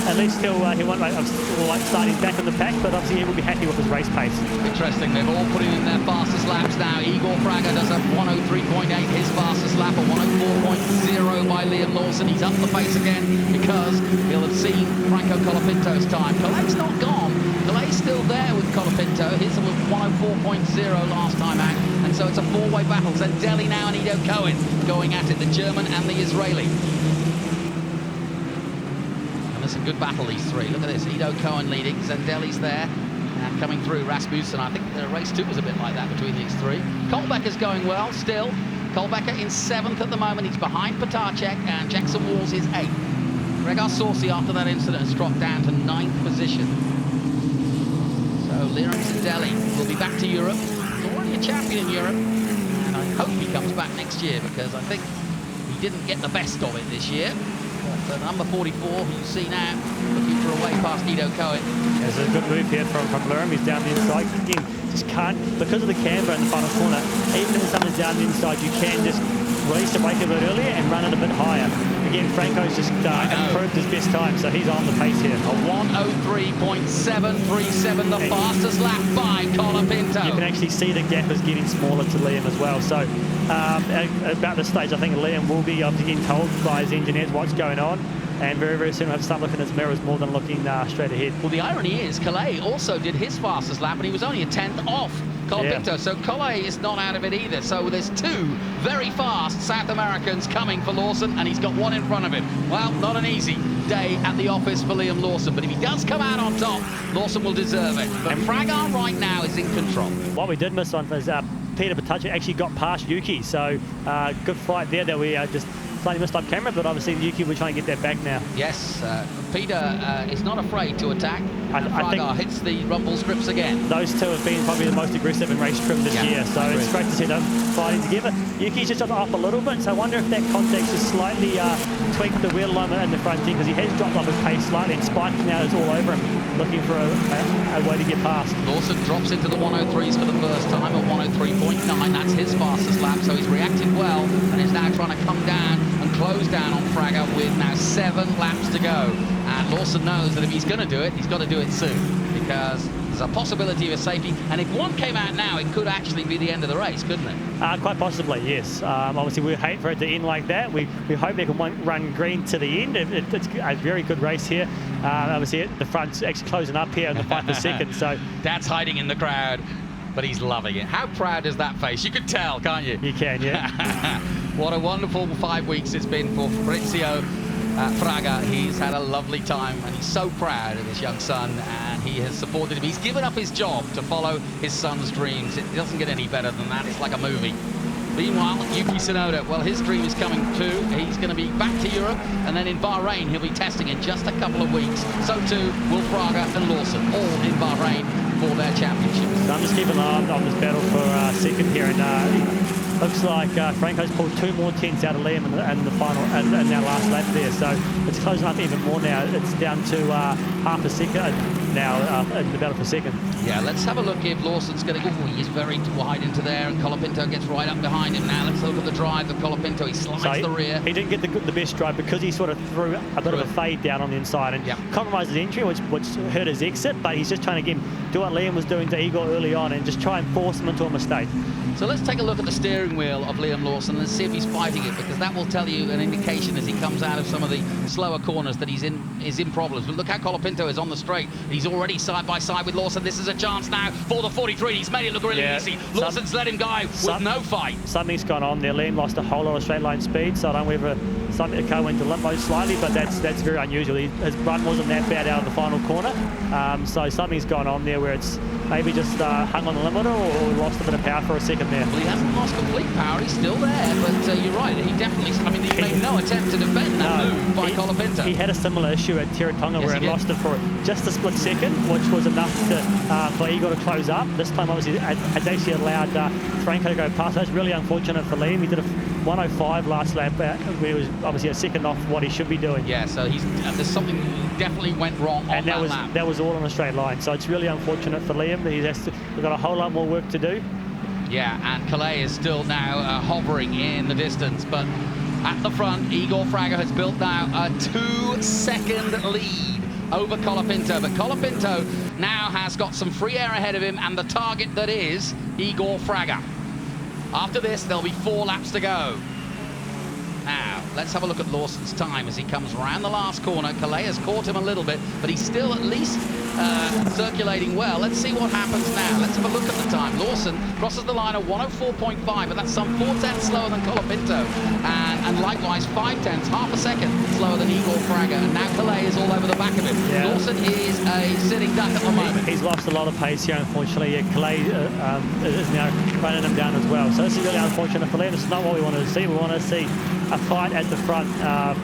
F: at least he won't like starting back in the pack, but obviously he will be happy with his race pace.
D: Interesting, they've all put in their fastest laps now. Igor Fraga does a 103.8, his fastest lap, a 104.0 by Liam Lawson. He's up the pace again because he'll have seen Franco Colapinto's time. Colet's not gone. Colet's still there with Colapinto. His was 104.0 last time out, and so it's a four-way battle. Zendelli now and Ido Cohen going at it, the German and the Israeli. And it's a good battle, these three. Look at this, Ido Cohen leading, Zendelli's there, and coming through Rasmussen. I think the race 2 was a bit like that between these three. Kolbecker's going well still. Kolbecker in 7th at the moment. He's behind Potacek, and Jackson Walls is 8th. Gregor Saucy, after that incident, has dropped down to 9th position. So Liam Zendelli will be back to Europe. He's already a champion in Europe, and I hope he comes back next year, because I think he didn't get the best of it this year. But number 44, who you see now, looking for a way past Ido Cohen.
F: There's a good move here from Liam. He's down the inside. Again, just can't, because of the camber in the final corner, even if someone's down the inside, you can just release the brake a bit earlier and run it a bit higher. Again, Franco's just improved his best time, so he's on the pace here.
D: A 103.737, the fastest lap by Colapinto.
F: You can actually see the gap is getting smaller to Liam as well. So about this stage, I think Liam will be getting told by his engineers what's going on, and very, very soon he'll have to start looking at his mirrors more than looking straight ahead.
D: Well, the irony is, Calais also did his fastest lap, and he was only a 10th off Colapinto. Yeah. So Calais is not out of it either. So there's 2 very fast South Americans coming for Lawson, and he's got 1 in front of him. Well, not an easy day at the office for Liam Lawson, but if he does come out on top, Lawson will deserve it. But Fraga right now is in control.
F: What we did miss on is Peter Potacek actually got past Yuki, so good fight there that we just slightly missed on camera, but obviously Yuki will try and get that back now.
D: Yes, Peter is not afraid to attack. Fraga hits the rumble strips again.
F: Those two have been probably the most aggressive in race trim this year, so it's great to see them fighting together. Yuki's just off a little bit, so I wonder if that contact just slightly tweaked the wheel alignment in the front end, because he has dropped off his pace slightly, and Spike now is all over him, looking for a way to get past.
D: Lawson drops into the 103s for the first time at 103.9. That's his fastest lap, so he's reacted well, and is now trying to come down and close down on Fraga with now 7 laps to go. And Lawson knows that if he's going to do it, he's got to do it soon, because there's a possibility of a safety, and if one came out now, it could actually be the end of the race, couldn't it?
F: Quite possibly, yes. Obviously, we hate for it to end like that. We hope they can run green to the end. It's a very good race here. Obviously, the front's actually closing up here in the fight for second. So
D: Dad's hiding in the crowd, but he's loving it. How proud is that face? You can tell, can't you?
F: You can, yeah.
D: What a wonderful 5 weeks it's been for Fabrizio Fraga. He's had a lovely time, and he's so proud of his young son, and he has supported him. He's given up his job to follow his son's dreams. It doesn't get any better than that. It's like a movie. Meanwhile, Yuki Tsunoda, well, his dream is coming too. He's going to be back to Europe, and then in Bahrain, he'll be testing in just a couple of weeks. So too will Fraga and Lawson, all in Bahrain for their championships.
F: So I'm just keeping an eye on this battle for second here, and looks like Franco's pulled 2 more tenths out of Liam in the final, and that last lap there. So it's closing up even more now. It's down to half a second now in the battle for second.
D: Yeah, let's have a look if Lawson's going to go. He's very wide into there, and Colapinto gets right up behind him now. Let's look at the drive of Colapinto. He slides the rear.
F: He didn't get the best drive because he sort of threw a bit of a fade down on the inside and compromised his entry, which hurt his exit. But he's just trying to do what Liam was doing to Igor early on and just try and force him into a mistake.
D: So let's take a look at the steering wheel of Liam Lawson and see if he's fighting it, because that will tell you an indication as he comes out of some of the slower corners that he's in problems. But look how Colapinto is on the straight. He's already side by side with Lawson. This is a chance now for the 43. He's made it look really easy. Lawson's let him go with no fight.
F: Something's gone on there. Liam lost a whole lot of straight line speed, so I don't know whether the car went to limbo slightly, but that's very unusual. His run wasn't that bad out of the final corner, so something's gone on there where it's maybe just hung on the limiter or lost a bit of power for a second there.
D: Well, he hasn't lost complete power. He's still there, but you're right. He definitely, I mean, he made no attempt to defend that move by Colapinto.
F: He had a similar issue at Tiratonga where he lost it for just a split second, which was enough for Igor to close up. This time, obviously, it actually allowed Franco to go past. That's really unfortunate for Liam. He did a 105 last lap, where he was obviously a second off what he should be doing.
D: Yeah, so there's something definitely went wrong on that lap.
F: That was all on a straight line, so it's really unfortunate for Liam. We've got a whole lot more work to do.
D: Yeah, and Calais is still now hovering in the distance, but at the front, Igor Fraga has built now a 2-second lead over Colapinto, but Colapinto now has got some free air ahead of him and the target that is Igor Fraga. After this, there'll be 4 laps to go. Now, let's have a look at Lawson's time as he comes around the last corner. Calais has caught him a little bit, but he's still at least circulating well. Let's see what happens now. Let's have a look at the time. Lawson crosses the line at 104.5, but that's some 4/10 slower than Colapinto. And likewise, 5/10, half a second slower than Igor Fraga. And now Calais is all over the back of him.
F: Yeah.
D: Lawson is a sitting duck at the moment.
F: He's lost a lot of pace here, unfortunately. Yeah, Calais is now running him down as well. So this is really unfortunate for Liam. This is not what we wanted to see. We want to see a fight at the front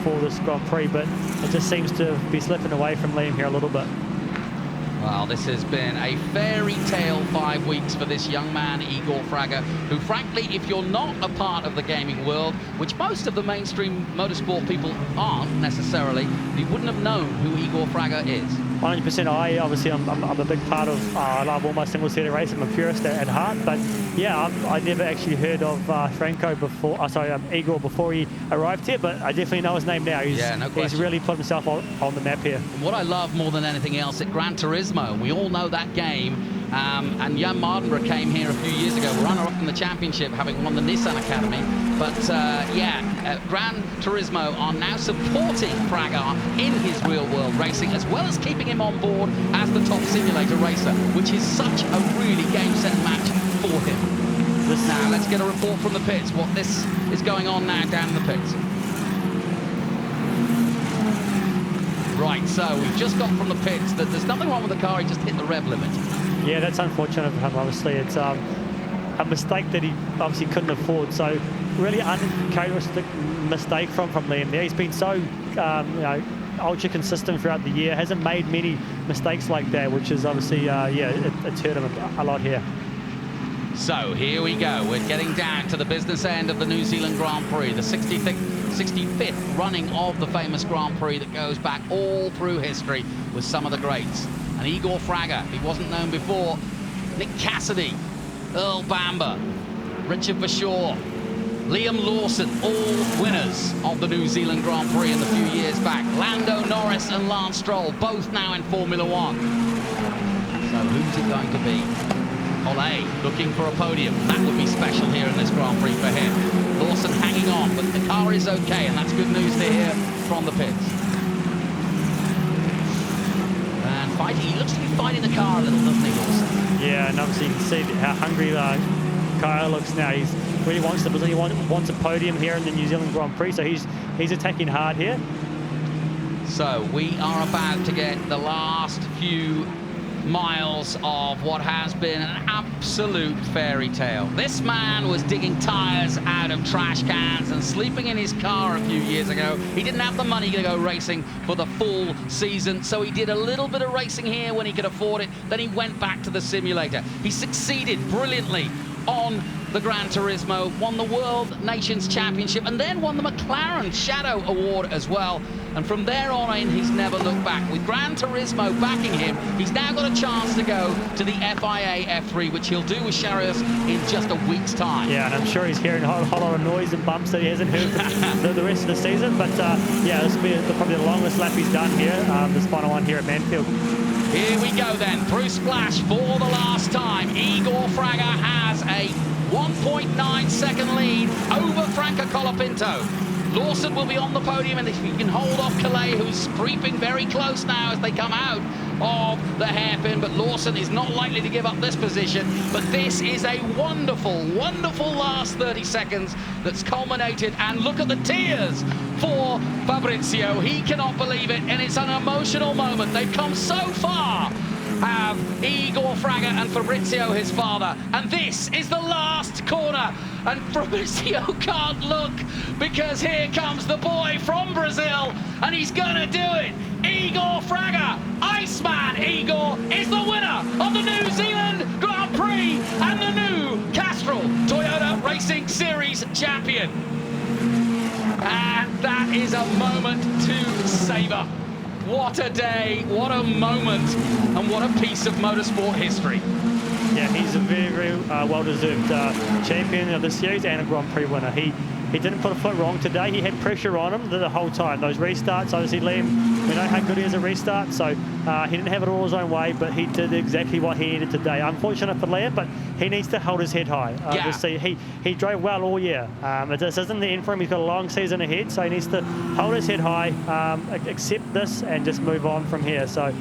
F: for this Grand Prix, but it just seems to be slipping away from Liam here a little bit.
D: Well, this has been a fairy tale 5 weeks for this young man, Igor Fraga, who, frankly, if you're not a part of the gaming world, which most of the mainstream motorsport people aren't necessarily, you wouldn't have known who Igor Fraga is.
F: 100%. I'm a big part of, I love all my single-seater racing. I'm a purist at heart, but yeah, I never actually heard of Franco before, Igor before he arrived here, but I definitely know his name now. He's really put himself on the map here.
D: What I love more than anything else at Gran Turismo, we all know that game, and Jan Mardenborough came here a few years ago, runner-up in the championship, having won the Nissan Academy. But Gran Turismo are now supporting Fraga in his real-world racing, as well as keeping him on board as the top simulator racer, which is such a really game-set match for him. Now, let's get a report from the pits, what this is going on now down in the pits. Right, so we've just got from the pits that there's nothing wrong with the car, he just hit the rev limit.
F: Yeah, that's unfortunate for him, obviously. It's a mistake that he obviously couldn't afford, so really uncharacteristic mistake from Liam there. He's been so, ultra consistent throughout the year, hasn't made many mistakes like that, which is obviously, it's hurt him a lot here.
D: So here we go. We're getting down to the business end of the New Zealand Grand Prix, the 65th running of the famous Grand Prix that goes back all through history with some of the greats. And Igor Fraga, if he wasn't known before, Nick Cassidy, Earl Bamber, Richard Verschoor, Liam Lawson, all winners of the New Zealand Grand Prix in the few years back. Lando Norris and Lance Stroll, both now in Formula One. So who's it going to be? Ole looking for a podium. That would be special here in this Grand Prix for him. Lawson hanging on, but the car is okay, and that's good news to hear from the pits. And fighting, he looks to be fighting the car a little, doesn't he, Lawson?
F: Yeah, and obviously you can see how hungry Kyle looks now. He really wants a podium here in the New Zealand Grand Prix, so he's attacking hard here.
D: So we are about to get the last few miles of what has been an absolute fairy tale. This man was digging tires out of trash cans and sleeping in his car a few years ago. He didn't have the money to go racing for the full season, so he did a little bit of racing here when he could afford it. Then he went back to the simulator. He succeeded brilliantly on the Gran Turismo, won the World Nations Championship, and then won the McLaren Shadow Award as well. And from there on in, he's never looked back. With Gran Turismo backing him, he's now got a chance to go to the FIA F3, which he'll do with Chariot in just a week's time.
F: Yeah, and I'm sure he's hearing a whole lot of noise and bumps that he hasn't heard the rest of the season. But yeah, this will be probably the longest lap he's done here, this final one here at Manfield.
D: Here we go then, through Splash for the last time. Igor Fraga has a 1.9 second lead over Franco Colapinto. Lawson will be on the podium, and if he can hold off Calais, who's creeping very close now as they come out of the hairpin, but Lawson is not likely to give up this position. But this is a wonderful, wonderful last 30 seconds that's culminated, and look at the tears for Fabrizio. He cannot believe it, and it's an emotional moment. They've come so far, have Igor Fraga and Fabrizio, his father, and this is the last corner, and Fabrizio can't look because here comes the boy from Brazil, and he's gonna do it. Igor Fraga, Iceman Igor, is the winner of the New Zealand Grand Prix and the new Castrol Toyota Racing Series champion. And that is a moment to savour. What a day, what a moment, and what a piece of motorsport history.
F: Yeah, he's a very, very well-deserved champion of the series and a Grand Prix winner. He didn't put a foot wrong today. He had pressure on him the whole time. Those restarts, obviously, Liam, we know how good he is at restart, so he didn't have it all his own way, but he did exactly what he needed today. Unfortunate for Liam, but he needs to hold his head high. Obviously, he drove well all year. This isn't the end for him. He's got a long season ahead, so he needs to hold his head high, accept this, and just move on from here. So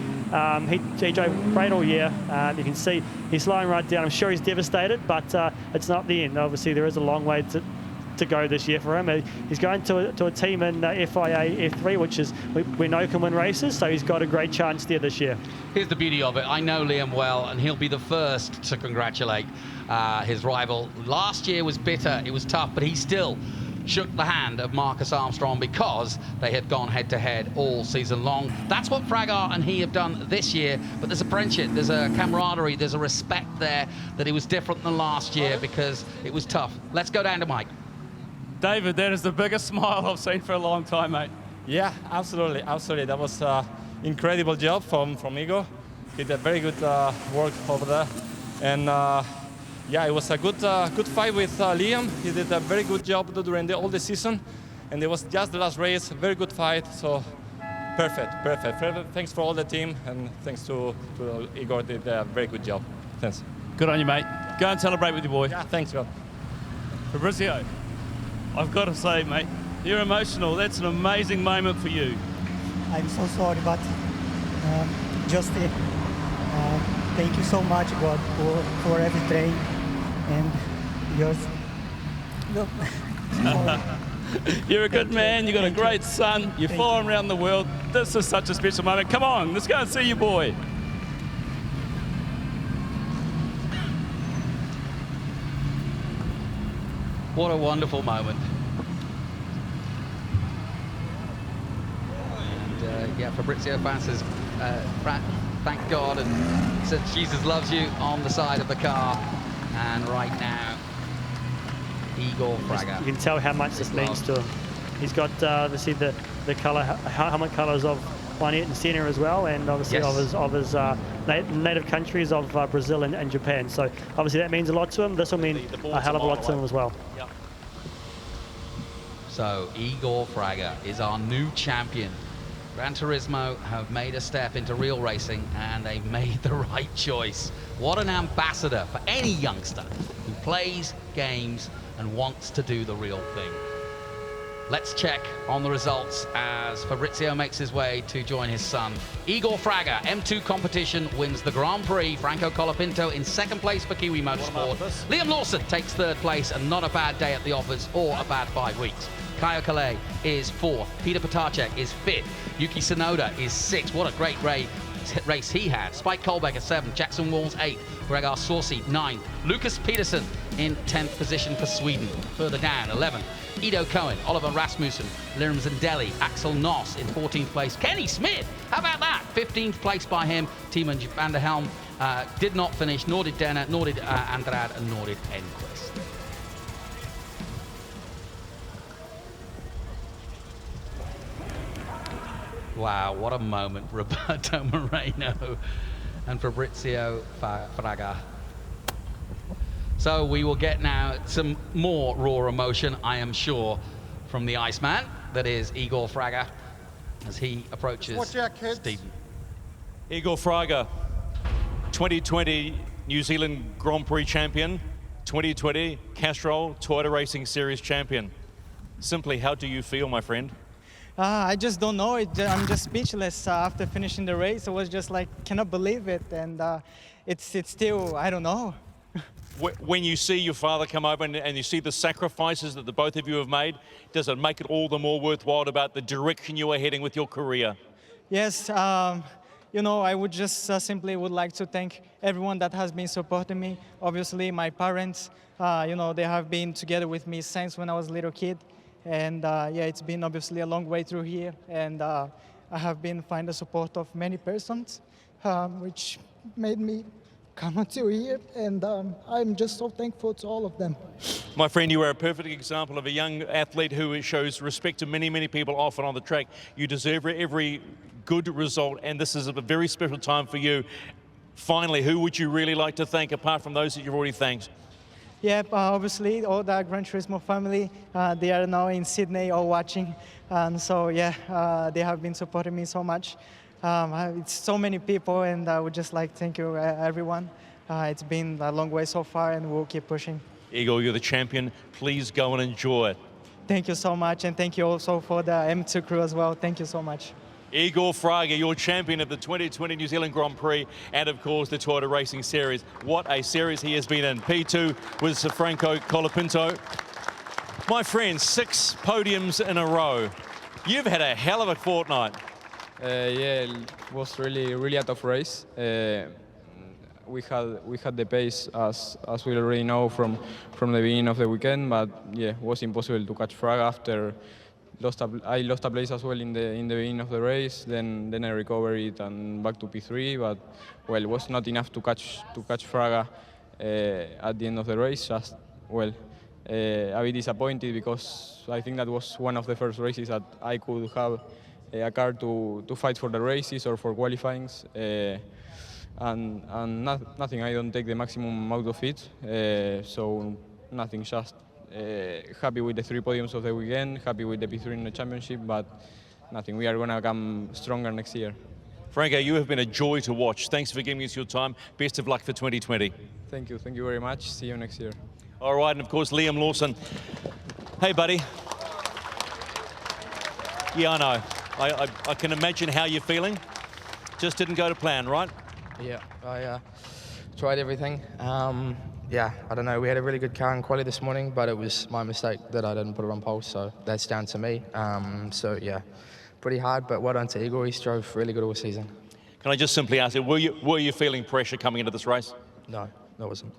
F: he drove great all year. You can see he's slowing right down. I'm sure he's devastated, but it's not the end. Obviously, there is a long way to go this year for him. He's going to a team in FIA F3, which is we know can win races, so he's got a great chance there this year.
D: Here's the beauty of it. I know Liam well, and he'll be the first to congratulate his rival. Last year was bitter, it was tough, but he still shook the hand of Marcus Armstrong because they had gone head-to-head all season long. That's what Fraga and he have done this year, but there's a friendship, there's a camaraderie, there's a respect there that it was different than last year because it was tough. Let's go down to Mike.
C: David, that is the biggest smile I've seen for a long time, mate.
E: Yeah, absolutely, absolutely. That was an incredible job from Igor. He did very good work over there. And yeah, it was a good fight with Liam. He did a very good job during all the season. And it was just the last race, a very good fight. So perfect. Thanks for all the team, and thanks to Igor, did a very good job. Thanks.
C: Good on you, mate. Go and celebrate with your boy.
E: Yeah, thanks, God.
C: Fabrizio, I've got to say, mate, you're emotional. That's an amazing moment for you.
G: I'm so sorry, but just thank you so much, God, for every train and yours. No.
C: You're a good man. You've got a great son. You're flying around the world. This is such a special moment. Come on, let's go and see your boy.
D: What a wonderful moment. And yeah, Fabrizio says, thank God, and said Jesus loves you on the side of the car. And right now, Igor Fraga.
F: You can tell how much this means to him. He's got obviously the colour, helmet colours of Juan Ayrton Senna as well, and obviously of his native countries of Brazil and Japan. So obviously that means a lot to him. This will mean a hell of a lot to him as well.
D: Yep. So Igor Fraga is our new champion. Gran Turismo have made a step into real racing, and they've made the right choice. What an ambassador for any youngster who plays games and wants to do the real thing. Let's check on the results as Fabrizio makes his way to join his son. Igor Fraga, M2 competition, wins the Grand Prix. Franco Colapinto in second place for Kiwi Motorsport. Liam Lawson takes third place, and not a bad day at the office or a bad 5 weeks. Kaio Kalei is fourth. Peter Potacek is fifth. Yuki Tsunoda is sixth. What a great race he had. Spike Colbeck at 7th. Jackson Walls 8th. Gregor Sorsi 9th. Lucas Peterson in 10th position for Sweden. Further down, 11th. Ido Cohen, Oliver Rasmussen, Liram Zindelli, Axel Noss in 14th place. Kenny Smith, how about that? 15th place by him. Tiemann van der Helm did not finish, nor did Denner, nor did Andrade, and nor did Enquist. Wow, what a moment, Roberto Moreno and Fabrizio Fraga. So we will get now some more raw emotion, I am sure, from the Iceman, that is Igor Fraga, as he approaches Stephen.
A: Igor Fraga, 2020 New Zealand Grand Prix champion, 2020 Castrol Toyota Racing Series champion. Simply, how do you feel, my friend?
N: I just don't know. I'm just speechless after finishing the race. I was just like, cannot believe it. And it's still, I don't know.
A: When you see your father come over and you see the sacrifices that the both of you have made, does it make it all the more worthwhile about the direction you are heading with your career?
N: Yes, you know, I would just simply would like to thank everyone that has been supporting me. Obviously, my parents, you know, they have been together with me since when I was a little kid. And yeah, it's been obviously a long way through here. And I have been finding the support of many persons, which made me come until here. And I'm just so thankful to all of them.
A: My friend, you are a perfect example of a young athlete who shows respect to many, many people often on the track. You deserve every good result, and this is a very special time for you. Finally, who would you really like to thank apart from those that you've already thanked?
N: Yeah, obviously all the Gran Turismo family, they are now in Sydney all watching. And so, yeah, they have been supporting me so much. It's so many people, and I would just like to thank you, everyone. It's been a long way so far, and we'll keep pushing.
A: Igor, you're the champion. Please go and enjoy it.
N: Thank you so much, and thank you also for the M2 crew as well. Thank you so much.
A: Igor Fraga, your champion of the 2020 New Zealand Grand Prix, and of course the Toyota Racing Series. What a series he has been in. P2 with Franco Colapinto. My friend, 6 podiums in a row. You've had a hell of a fortnight.
O: Yeah, it was really a tough race. We had the pace as we already know from the beginning of the weekend, but yeah, it was impossible to catch Fraga after I lost a place as well in the beginning of the race. Then I recovered it and back to P3, but well, it was not enough to catch Fraga at the end of the race. Just well, a bit disappointed because I think that was one of the first races that I could have a car to fight for the races or for qualifyings. And nothing. I don't take the maximum out of it. So nothing. Just happy with the 3 podiums of the weekend. Happy with the P3 in the championship, but nothing. We are gonna come stronger next year.
A: Franco, you have been a joy to watch. Thanks for giving us your time. Best of luck for 2020.
O: Thank you. Thank you very much. See you next year.
A: All right, and of course, Liam Lawson. Hey, buddy. Yeah, I know. I can imagine how you're feeling. Just didn't go to plan, right?
H: Yeah, I tried everything. Yeah, I don't know. We had a really good car in quali this morning, but it was my mistake that I didn't put it on pole, so that's down to me. So yeah, pretty hard, but well done to Igor. He's drove really good all season.
A: Can I just simply ask you, were you feeling pressure coming into this race?
H: No, I wasn't.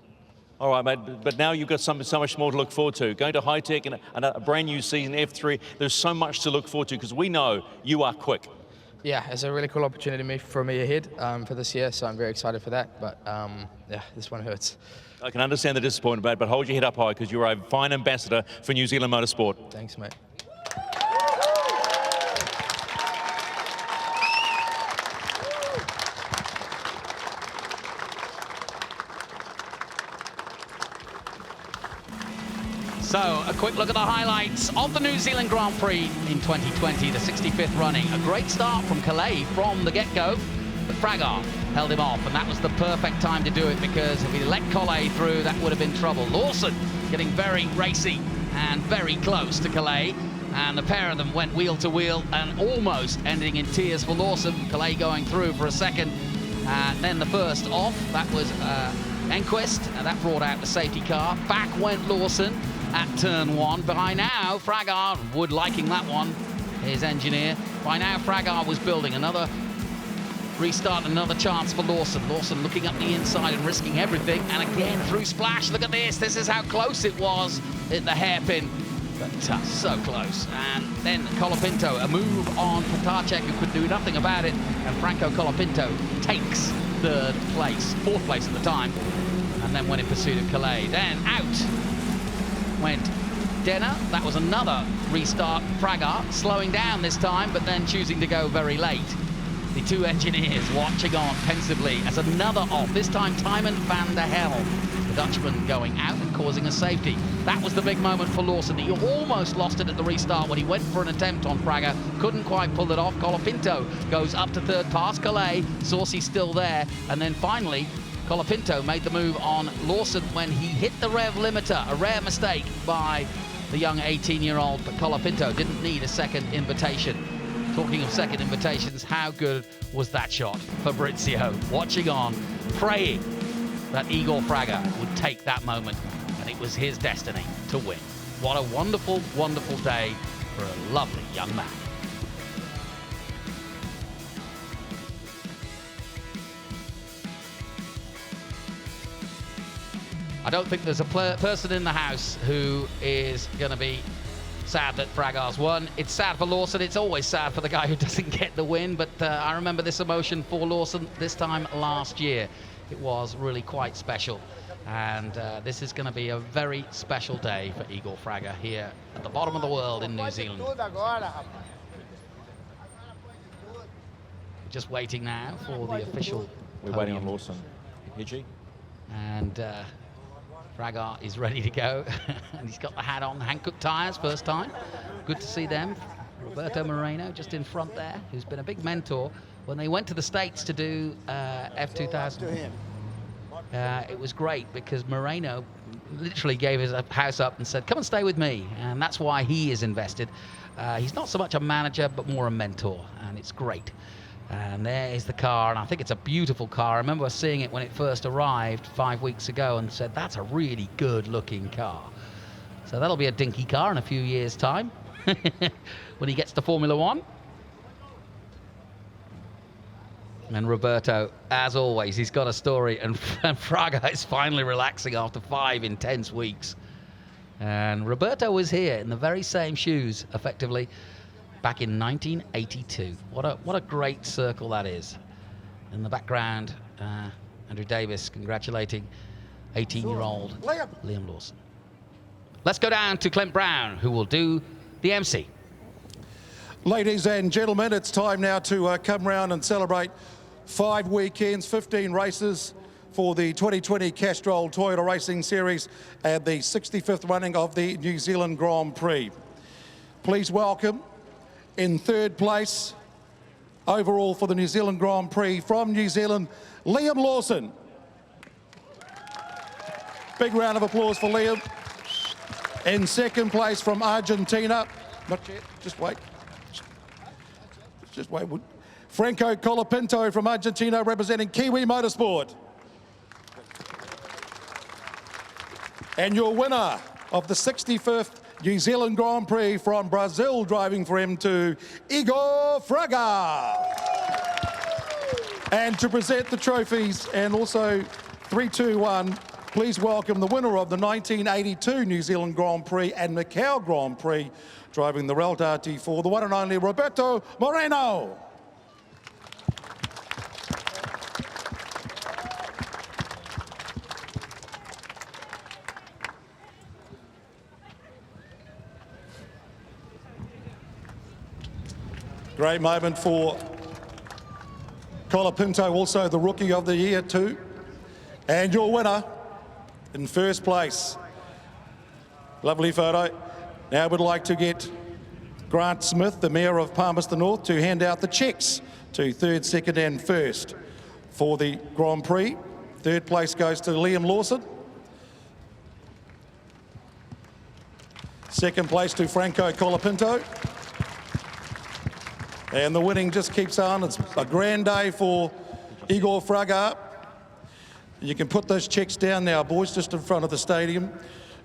A: All right, mate, but now you've got so much more to look forward to. Going to high tech and a brand new season, F3, there's so much to look forward to because we know you are quick.
H: Yeah, it's a really cool opportunity for me ahead for this year, so I'm very excited for that. But yeah, this one hurts.
A: I can understand the disappointment, but hold your head up high because you're a fine ambassador for New Zealand motorsport.
H: Thanks, mate.
D: So, a quick look at the highlights of the New Zealand Grand Prix in 2020, the 65th running. A great start from Calais from the get-go, but Fraga held him off, and that was the perfect time to do it because if he let Calais through, that would have been trouble. Lawson getting very racy and very close to Calais, and the pair of them went wheel to wheel and almost ending in tears for Lawson. Calais going through for a second, and then the first off, that was Enquist, and that brought out the safety car. Back went Lawson at turn 1. By now, Fraga, Wood liking that one, his engineer. By now, Fraga was building another restart, another chance for Lawson. Lawson looking up the inside and risking everything. And again, through Splash, look at this. This is how close it was at the hairpin. But so close. And then Colapinto, a move on Potacek, who could do nothing about it. And Franco Colapinto takes 3rd place, 4th place at the time. And then went in pursuit of Calais. Then out went Denner. That was another restart. Fraga slowing down this time, but then choosing to go very late. The 2 engineers watching on pensively as another off, this time Tymon van der Helm, the Dutchman going out and causing a safety. That was the big moment for Lawson. He almost lost it at the restart when he went for an attempt on Fraga, couldn't quite pull it off. Colapinto goes up to 3rd, past Calais, Saucy's still there, and then finally Colapinto made the move on Lawson when he hit the rev limiter, a rare mistake by the young 18-year-old, but Colapinto didn't need a second invitation. Talking of second invitations, how good was that shot? Fabrizio watching on, praying that Igor Fraga would take that moment, and it was his destiny to win. What a wonderful, wonderful day for a lovely young man. I don't think there's a person in the house who is going to be sad that Fraga's won. It's sad for Lawson. It's always sad for the guy who doesn't get the win, but I remember this emotion for Lawson this time last year. It was really quite special, and this is going to be a very special day for Igor Fraga here at the bottom of the world in New Zealand.
J: Just waiting now for the official.
A: We're waiting on Lawson. Hidgy.
J: And Fraga is ready to go. And he's got the hat on, the Hankook tyres, first time. Good to see them. Roberto Moreno just in front there, who's been a big mentor. When they went to the States to do F2000, it was great because Moreno literally gave his house up and said, come and stay with me. And that's why he is invested. He's not so much a manager, but more a mentor, and it's great. And there is the car, and I think it's a beautiful car. I remember seeing it when it first arrived 5 weeks ago and said, that's a really good-looking car. So that'll be a dinky car in a few years' time when he gets to Formula One. And Roberto, as always, he's got a story, and Fraga is finally relaxing after 5 intense weeks. And Roberto was here in the very same shoes, effectively, back in 1982. What a great circle that is. In the background, Andrew Davis congratulating 18-year-old Liam Lawson. Let's go down to Clint Brown, who will do the MC.
K: Ladies and gentlemen, it's time now to come round and celebrate 5 weekends, 15 races for the 2020 Castrol Toyota Racing Series and the 65th running of the New Zealand Grand Prix. Please welcome, in 3rd place overall for the New Zealand Grand Prix from New Zealand, Liam Lawson. Big round of applause for Liam. In 2nd place from Argentina, not yet, just wait. Just wait. Franco Colapinto from Argentina representing Kiwi Motorsport. And your winner of the 65th New Zealand Grand Prix from Brazil, driving for M2, Igor Fraga. And to present the trophies and also 3-2-1, please welcome the winner of the 1982 New Zealand Grand Prix and Macau Grand Prix, driving the Rel RT4, the one and only Roberto Moreno. Great moment for Colapinto, also the Rookie of the Year too. And your winner in 1st place. Lovely photo. Now we'd like to get Grant Smith, the Mayor of Palmerston North, to hand out the cheques to 3rd, 2nd and 1st for the Grand Prix. 3rd place goes to Liam Lawson. 2nd place to Franco Colapinto. And the winning just keeps on. It's a grand day for Igor Fraga. You can put those cheques down now, boys, just in front of the stadium,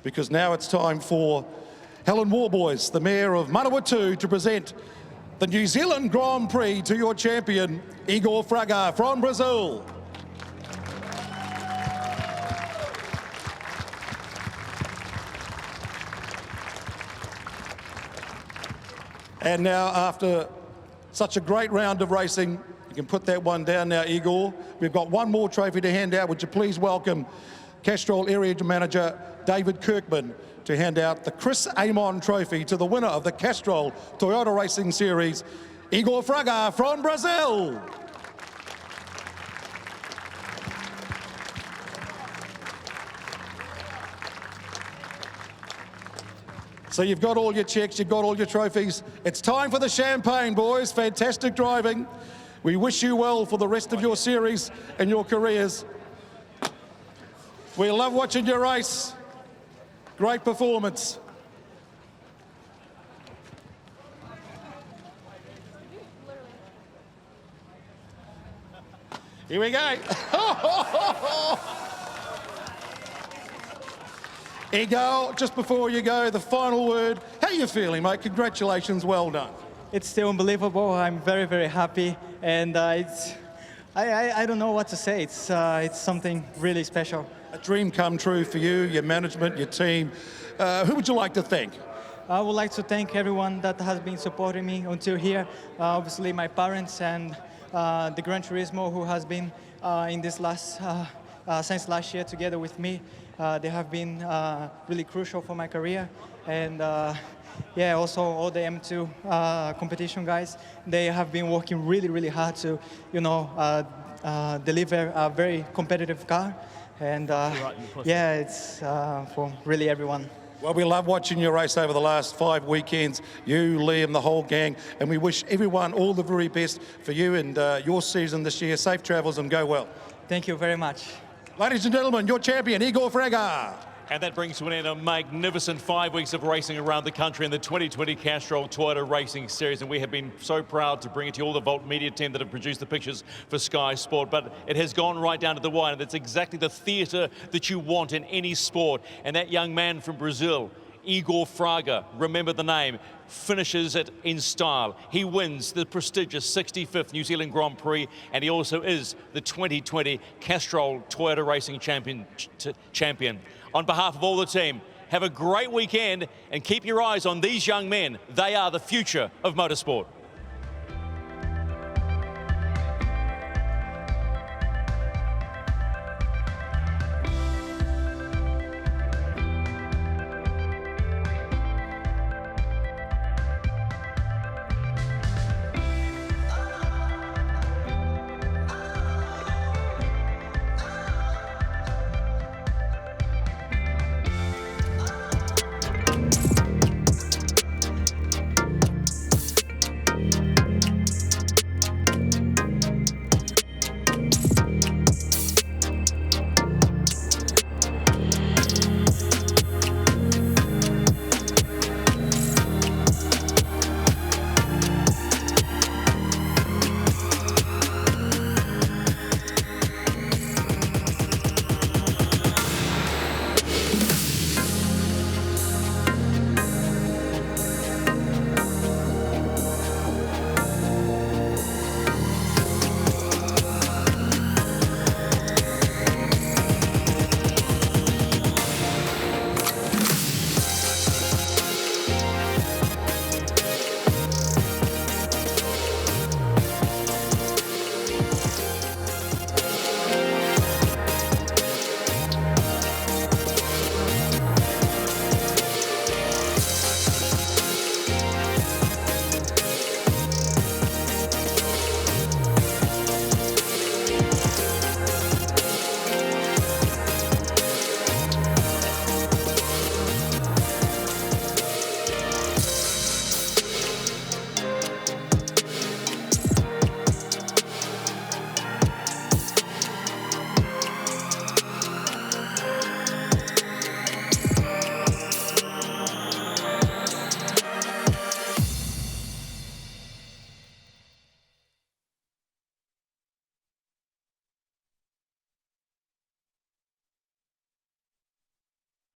K: because now it's time for Helen Warboys, the Mayor of Manawatu, to present the New Zealand Grand Prix to your champion, Igor Fraga from Brazil. And now, after such a great round of racing, you can put that one down now, Igor. We've got one more trophy to hand out. Would you please welcome Castrol Area Manager David Kirkman to hand out the Chris Amon Trophy to the winner of the Castrol Toyota Racing Series, Igor Fraga from Brazil. So you've got all your checks, you've got all your trophies. It's time for the champagne, boys. Fantastic driving. We wish you well for the rest of your series and your careers. We love watching your race. Great performance. Here we go. Igor, just before you go, the final word. How are you feeling, mate? Congratulations, well done.
N: It's still unbelievable. I'm very, very happy, and I don't know what to say. It's something really special.
K: A dream come true for you, your management, your team. Who would you like to thank?
N: I would like to thank everyone that has been supporting me until here. Obviously, my parents and the Gran Turismo, who has been in this last since last year together with me. They have been really crucial for my career. And yeah, also all the M2 competition guys, they have been working really, really hard to, you know, deliver a very competitive car. And yeah, it's for really everyone.
K: Well, we love watching your race over the last 5 weekends, you, Liam, the whole gang, and we wish everyone all the very best for you and your season this year. Safe travels and go well.
N: Thank you very much.
K: Ladies and gentlemen, your champion, Igor Fraga.
A: And that brings to an end a magnificent 5 weeks of racing around the country in the 2020 Castrol Toyota Racing Series. And we have been so proud to bring it to you, all the Volt Media team that have produced the pictures for Sky Sport. But it has gone right down to the wire, and it's exactly the theatre that you want in any sport. And that young man from Brazil, Igor Fraga, remember the name, finishes it in style. He wins the prestigious 65th New Zealand Grand Prix, and he also is the 2020 Castrol Toyota Racing champion. On behalf of all the team, have a great weekend and keep your eyes on these young men. They are the future of motorsport.